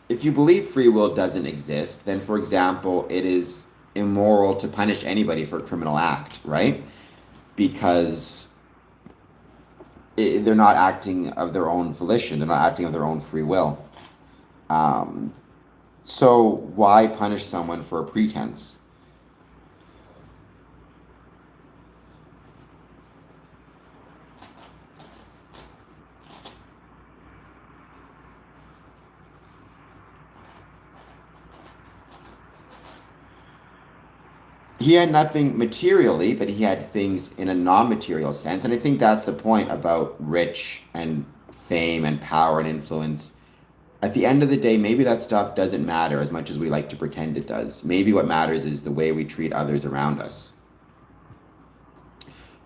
if you believe free will doesn't exist, then, for example, it is immoral to punish anybody for a criminal act, right? Because they're not acting of their own volition, they're not acting of their own free will. So why punish someone for a pretense? he had nothing materially, but he had things in a non-material sense. And I think that's the point about rich and fame and power and influence. At the end of the day, maybe that stuff doesn't matter as much as we like to pretend it does. Maybe what matters is the way we treat others around us.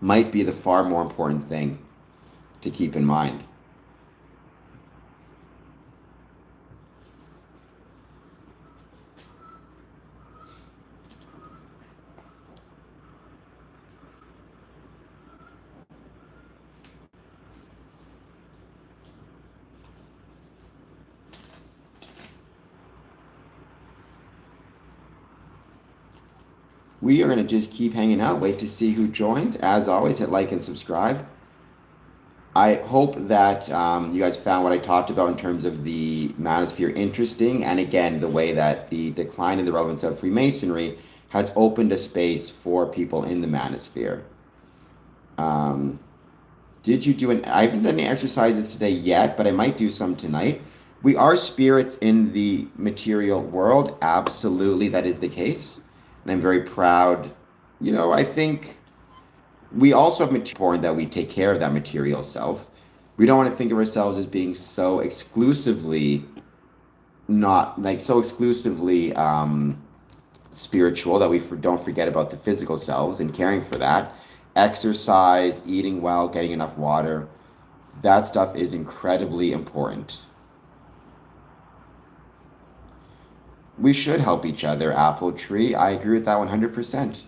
Might be the far more important thing to keep in mind. We are going to just keep hanging out, wait to see who joins. As always, hit like and subscribe. I hope that you guys found what I talked about in terms of the manosphere interesting, and again, the way that the decline in the relevance of Freemasonry has opened a space for people in the manosphere. Did you do I haven't done any exercises today yet, but I might do some tonight. We are spirits in the material world. Absolutely, that is the case. And I'm very proud. I think we also have important that we take care of that material self. We don't want to think of ourselves as being so exclusively spiritual that we don't forget about the physical selves and caring for that. Exercise, eating well, getting enough water, that stuff is incredibly important. We should help each other, Apple Tree. I agree with that 100%.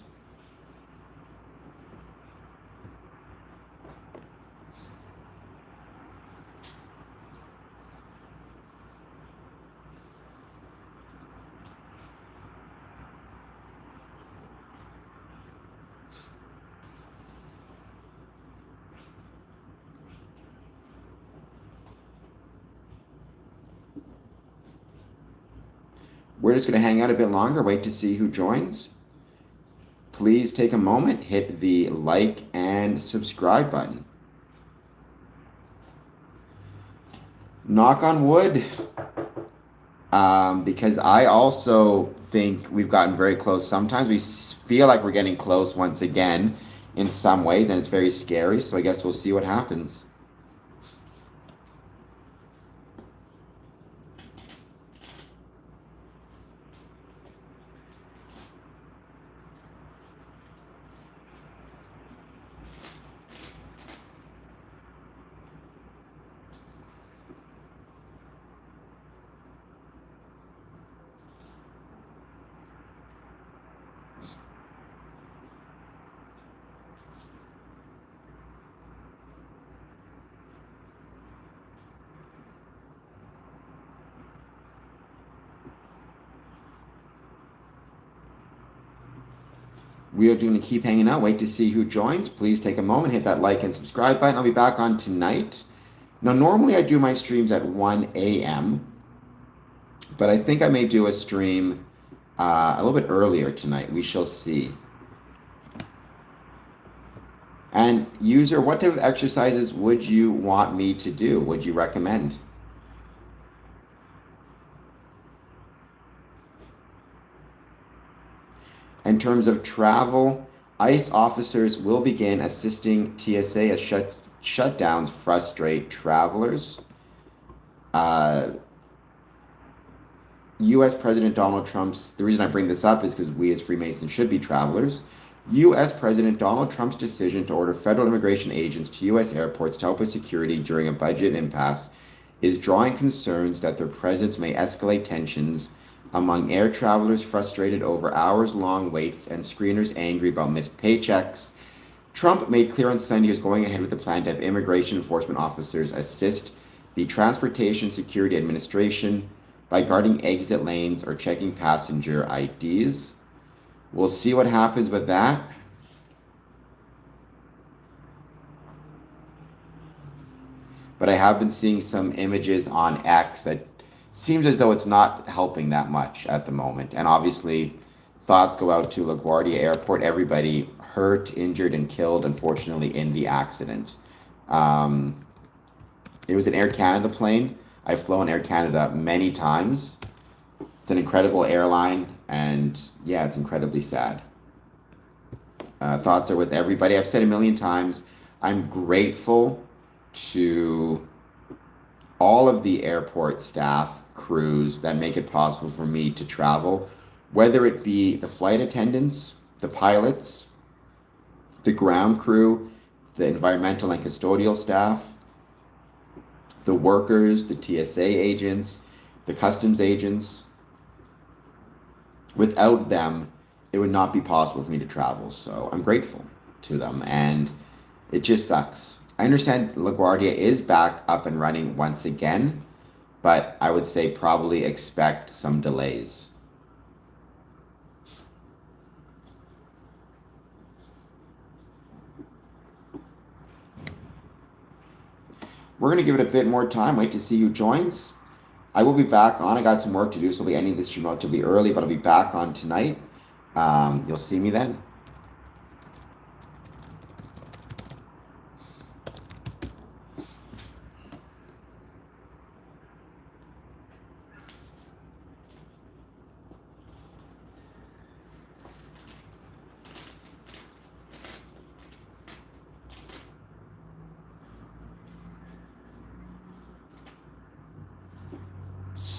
We're just going to hang out a bit longer, wait to see who joins. Please take a moment, hit the like and subscribe button. Knock on wood, because I also think we've gotten very close. Sometimes we feel like we're getting close once again in some ways, and it's very scary. So I guess we'll see what happens. We are going to keep hanging out, wait to see who joins. Please take a moment, hit that like and subscribe button. I'll be back on tonight. Now, normally I do my streams at 1 a.m., but I think I may do a stream a little bit earlier tonight. We shall see. And user, what type of exercises would you want me to do? Would you recommend? In terms of travel, ICE officers will begin assisting TSA as shutdowns frustrate travelers. U.S. President Donald Trump's, the reason I bring this up is because we as Freemasons should be travelers. U.S. President Donald Trump's decision to order federal immigration agents to U.S. airports to help with security during a budget impasse is drawing concerns that their presence may escalate tensions among air travelers frustrated over hours-long waits and screeners angry about missed paychecks. Trump made clear on Sunday he was going ahead with the plan to have immigration enforcement officers assist the Transportation Security Administration by guarding exit lanes or checking passenger IDs. We'll see what happens with that. But I have been seeing some images on X that seems as though it's not helping that much at the moment. And obviously, thoughts go out to LaGuardia Airport. Everybody hurt, injured, and killed, unfortunately, in the accident. It was an Air Canada plane. I've flown Air Canada many times. It's an incredible airline, and yeah, it's incredibly sad. Thoughts are with everybody. I've said a million times, I'm grateful to all of the airport staff, crews that make it possible for me to travel, whether it be the flight attendants, the pilots, the ground crew, the environmental and custodial staff, the workers, the TSA agents, the customs agents. Without them, it would not be possible for me to travel. So I'm grateful to them, and it just sucks. I understand LaGuardia is back up and running once again, but I would say probably expect some delays. We're going to give it a bit more time, wait to see who joins. I will be back on. I got some work to do, so I'll be ending this stream relatively early, but I'll be back on tonight. You'll see me then.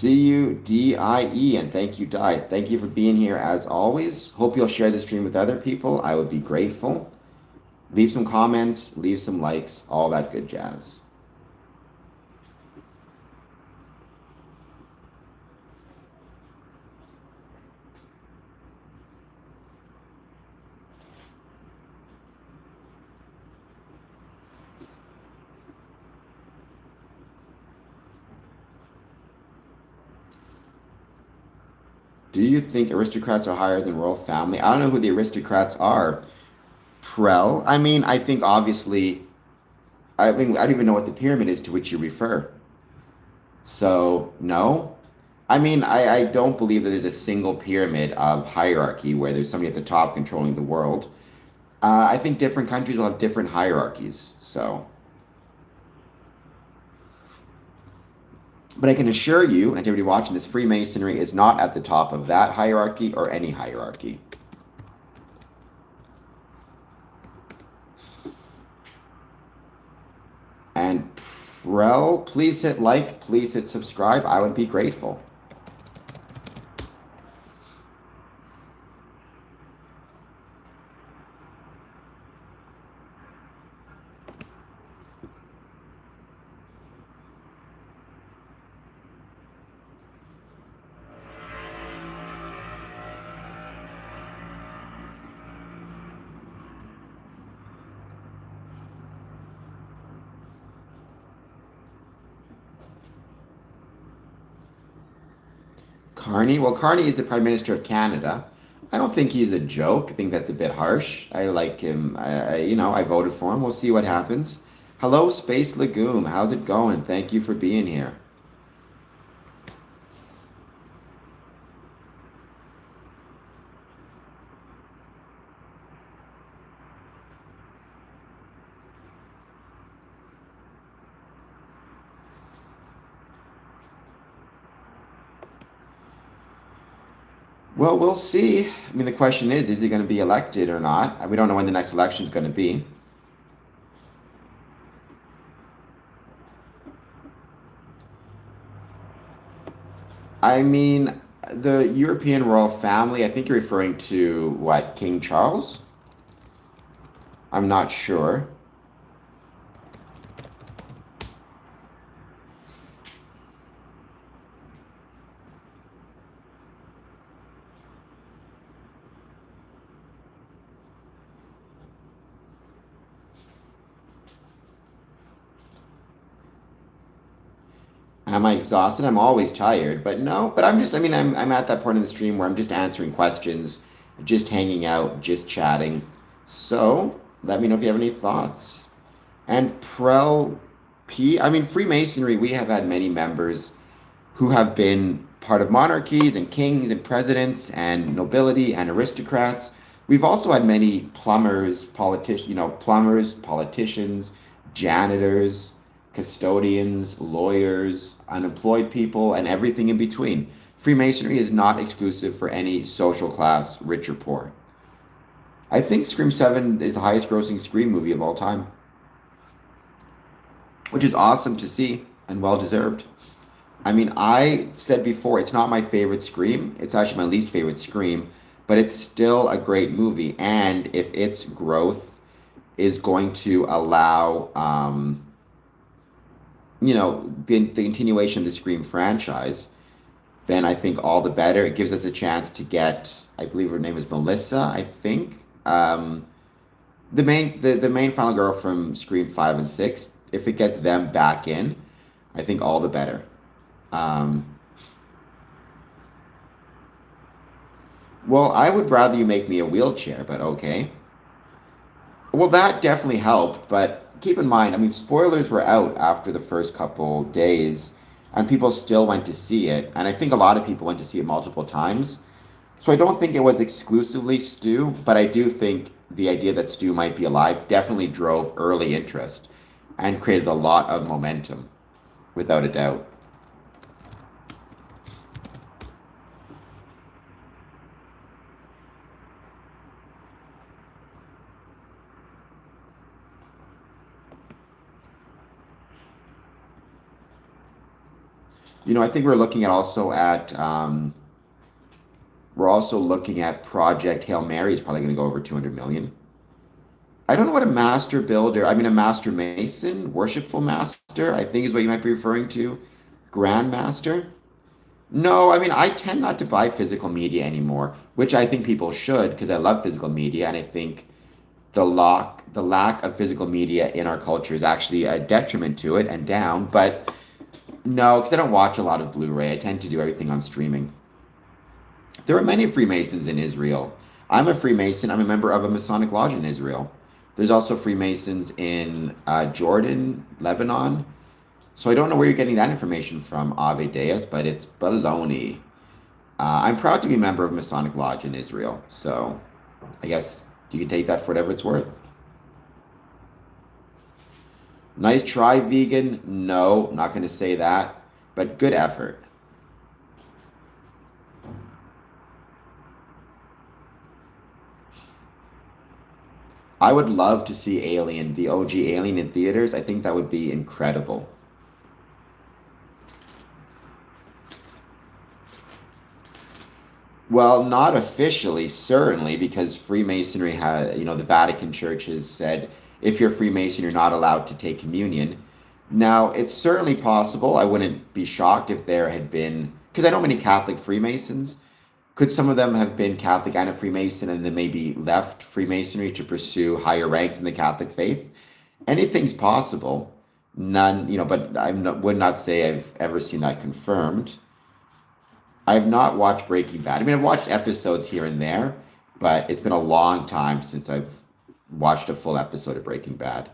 CUDIE, and thank you, Di. Thank you for being here as always. Hope you'll share the stream with other people. I would be grateful. Leave some comments, leave some likes, all that good jazz. Do you think aristocrats are higher than royal family? I don't know who the aristocrats are. Prel. I mean, I think obviously, I mean, I don't even know what the pyramid is to which you refer. So, no. I mean, I don't believe that there's a single pyramid of hierarchy where there's somebody at the top controlling the world. I think different countries will have different hierarchies. So, but I can assure you, and everybody watching this, Freemasonry is not at the top of that hierarchy or any hierarchy. And Prel, please hit like, please hit subscribe. I would be grateful. Carney? Well, Carney is the Prime Minister of Canada. I don't think he's a joke. I think that's a bit harsh. I like him. I voted for him. We'll see what happens. Hello, Space Lagoon. How's it going? Thank you for being here. Well, we'll see. I mean, the question is he going to be elected or not? We don't know when the next election is going to be. I mean, the European royal family, I think you're referring to what, King Charles? I'm not sure. Am I exhausted? I'm always tired, but no, but I'm at that point in the stream where I'm just answering questions, just hanging out, just chatting. So let me know if you have any thoughts. And Prel P, I mean, Freemasonry, we have had many members who have been part of monarchies and kings and presidents and nobility and aristocrats. We've also had many plumbers, politicians, janitors, custodians, lawyers, unemployed people, and everything in between. Freemasonry is not exclusive for any social class, rich or poor. I think Scream 7 is the highest grossing Scream movie of all time, which is awesome to see and well deserved. I mean, I said before, it's not my favorite Scream. It's actually my least favorite Scream, but it's still a great movie. And if its growth is going to allow, the continuation of the Scream franchise, then I think all the better. It gives us a chance to get, I believe her name is Melissa, I think. The main final girl from Scream 5 and 6, if it gets them back in, I think all the better. Um, well, I would rather you make me a wheelchair, but okay. Well, that definitely helped, but keep in mind, I mean, spoilers were out after the first couple days, and people still went to see it, and I think a lot of people went to see it multiple times. So I don't think it was exclusively Stu, but I do think the idea that Stu might be alive definitely drove early interest and created a lot of momentum, without a doubt. I think we're also looking at Project Hail Mary is probably going to go over 200 million. I don't know what a master builder, I mean, a master mason, worshipful master, I think is what you might be referring to. Grandmaster? No, I mean, I tend not to buy physical media anymore, which I think people should because I love physical media, and I think the lack of physical media in our culture is actually a detriment to it and down. But no, because I don't watch a lot of Blu-ray. I tend to do everything on streaming. There are many Freemasons in Israel. I'm a Freemason. I'm a member of a Masonic lodge in Israel. There's also Freemasons in Jordan, Lebanon. So I don't know where you're getting that information from, Ave Deus, but it's baloney. I'm proud to be a member of Masonic Lodge in Israel. So I guess you can take that for whatever it's worth. Nice try, vegan. No, not going to say that, but good effort. I would love to see Alien, the OG Alien in theaters. I think that would be incredible. Well, not officially, certainly, because Freemasonry has, the Vatican Church has said if you're Freemason, you're not allowed to take communion. Now, it's certainly possible. I wouldn't be shocked if there had been, because I know many Catholic Freemasons. Could some of them have been Catholic and a Freemason and then maybe left Freemasonry to pursue higher ranks in the Catholic faith? Anything's possible. None, but would not say I've ever seen that confirmed. I have not watched Breaking Bad. I mean, I've watched episodes here and there, but it's been a long time since I've watched a full episode of Breaking Bad.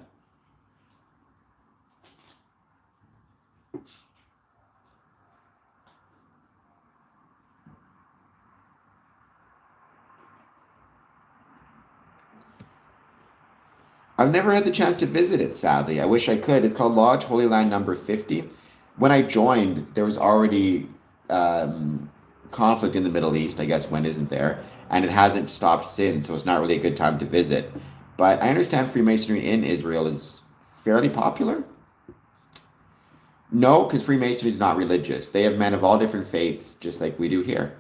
I've never had the chance to visit it, sadly. I wish I could. It's called Lodge Holy Land number 50. When I joined, there was already conflict in the Middle East. I guess when isn't there? And it hasn't stopped since, so it's not really a good time to visit. But I understand Freemasonry in Israel is fairly popular. No, because Freemasonry is not religious. They have men of all different faiths, just like we do here.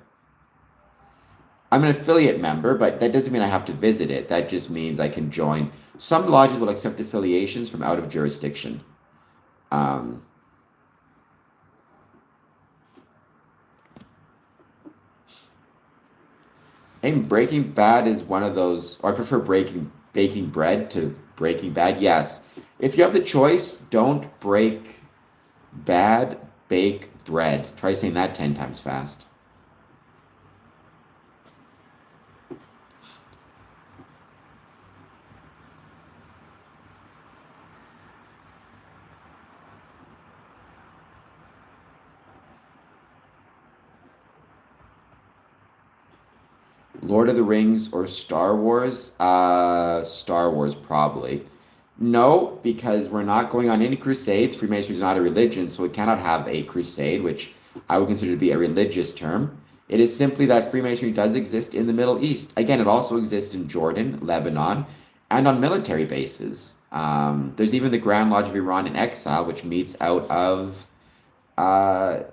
I'm an affiliate member, but that doesn't mean I have to visit it. That just means I can join. Some lodges will accept affiliations from out of jurisdiction. Um, and Breaking Bad is one of those, or I prefer baking bread to Breaking Bad. Yes. If you have the choice, don't break bad, bake bread. Try saying that 10 times fast. Lord of the Rings or Star Wars? Star Wars probably. No, because we're not going on any crusades. Freemasonry is not a religion, so we cannot have a crusade, which I would consider to be a religious term. It is simply that Freemasonry does exist in the Middle East. Again, it also exists in Jordan, Lebanon, and on military bases. There's even the Grand Lodge of Iran in Exile, which meets out of uh,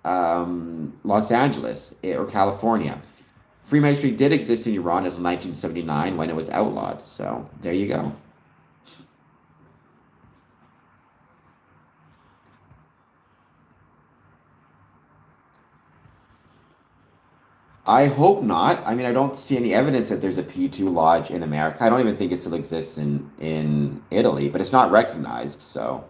Los Angeles or California. Freemasonry did exist in Iran until 1979 when it was outlawed. So there you go. I hope not. I mean, I don't see any evidence that there's a P2 lodge in America. I don't even think it still exists in Italy, but it's not recognized. So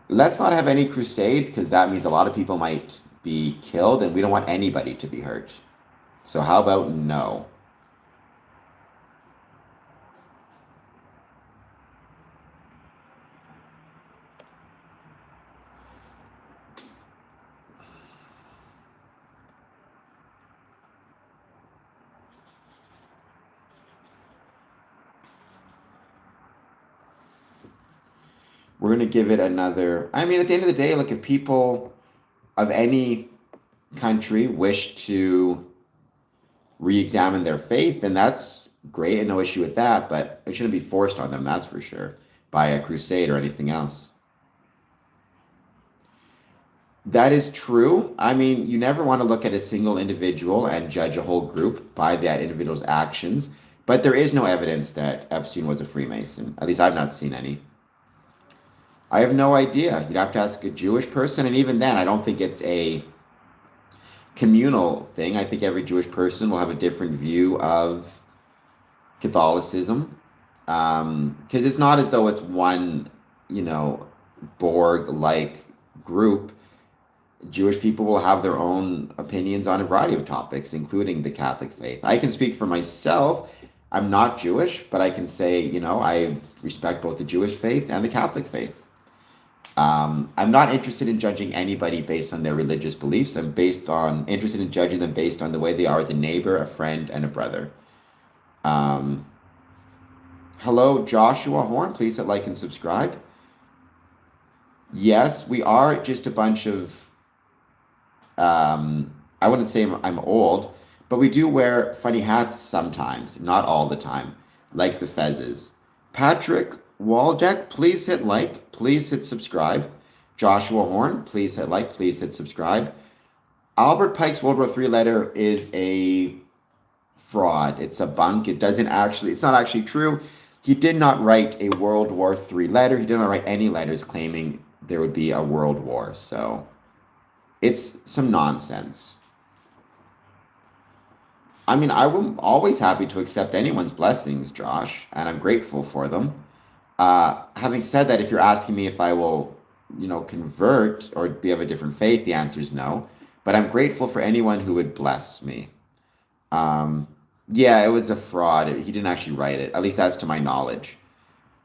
let's not have any crusades because that means a lot of people might be killed, and we don't want anybody to be hurt. So how about no? We're gonna give it another. I mean, at the end of the day, look, if people of any country wish to re-examine their faith, then that's great and no issue with that, but it shouldn't be forced on them, that's for sure, by a crusade or anything else. That is true. I mean, you never want to look at a single individual and judge a whole group by that individual's actions, but there is no evidence that Epstein was a Freemason. At least I've not seen any. I have no idea. You'd have to ask a Jewish person, and even then, I don't think it's a communal thing. I think every Jewish person will have a different view of Catholicism, because it's not as though it's one, you know, Borg-like group. Jewish people will have their own opinions on a variety of topics, including the Catholic faith. I can speak for myself. I'm not Jewish, but I can say, you know, I respect both the Jewish faith and the Catholic faith. I'm not interested in judging anybody based on their religious beliefs. I'm interested in judging them based on the way they are as a neighbor, a friend, and a brother. Um, Hello, Joshua Horn. Please hit like and subscribe. Yes, we are just a bunch of, I wouldn't say I'm old, but we do wear funny hats sometimes, not all the time, like the fezzes. Patrick Waldeck, please hit like, please hit subscribe. Joshua Horn, please hit like, please hit subscribe. Albert Pike's World War III letter is a fraud. It's a bunk. It's not actually true. He did not write a World War III letter. He did not write any letters claiming there would be a world war. So it's some nonsense. I mean, I'm always happy to accept anyone's blessings, Josh, and I'm grateful for them. Having said that, if you're asking me if I will, you know, convert or be of a different faith, the answer is no. But I'm grateful for anyone who would bless me. Um, yeah, it was a fraud. He didn't actually write it, at least as to my knowledge.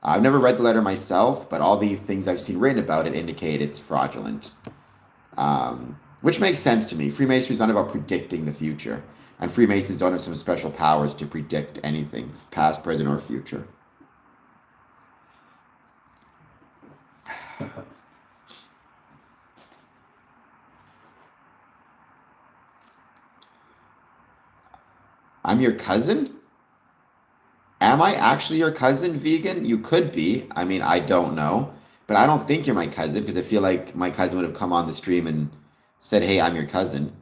I've never read the letter myself, but all the things I've seen written about it indicate it's fraudulent. Which makes sense to me. Freemasonry is not about predicting the future, and Freemasons don't have some special powers to predict anything, past, present, or future. I'm your cousin? Am I actually your cousin, vegan? You could be. I mean, I don't know. But I don't think you're my cousin because I feel like my cousin would have come on the stream and said, hey, I'm your cousin.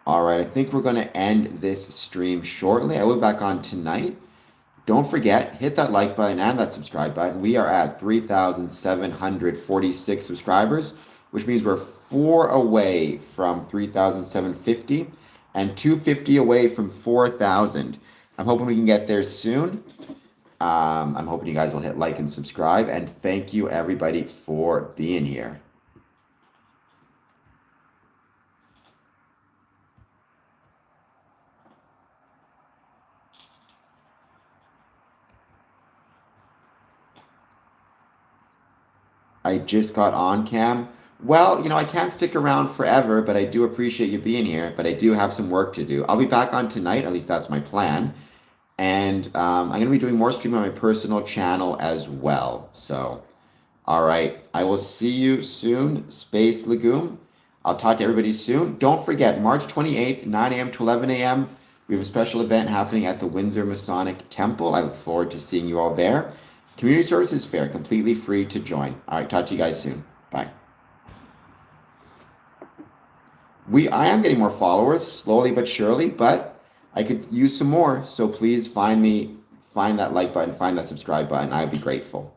All right, I think we're going to end this stream shortly. I will be back on tonight. Don't forget, hit that like button and that subscribe button. We are at 3,746 subscribers, which means we're 4 away from 3,750 and 250 away from 4,000. I'm hoping we can get there soon. I'm hoping you guys will hit like and subscribe, and thank you everybody for being here. I just got on, Cam. Well, I can't stick around forever, but I do appreciate you being here. But I do have some work to do. I'll be back on tonight, at least that's my plan. And I'm going to be doing more streaming on my personal channel as well. So, all right, I will see you soon, Space Legume. I'll talk to everybody soon. Don't forget, March 28th, 9 a.m. to 11 a.m., we have a special event happening at the Windsor Masonic Temple. I look forward to seeing you all there. Community Services Fair, completely free to join. All right, talk to you guys soon. Bye. I am getting more followers, slowly but surely, but I could use some more. So please find that like button, find that subscribe button. I'd be grateful.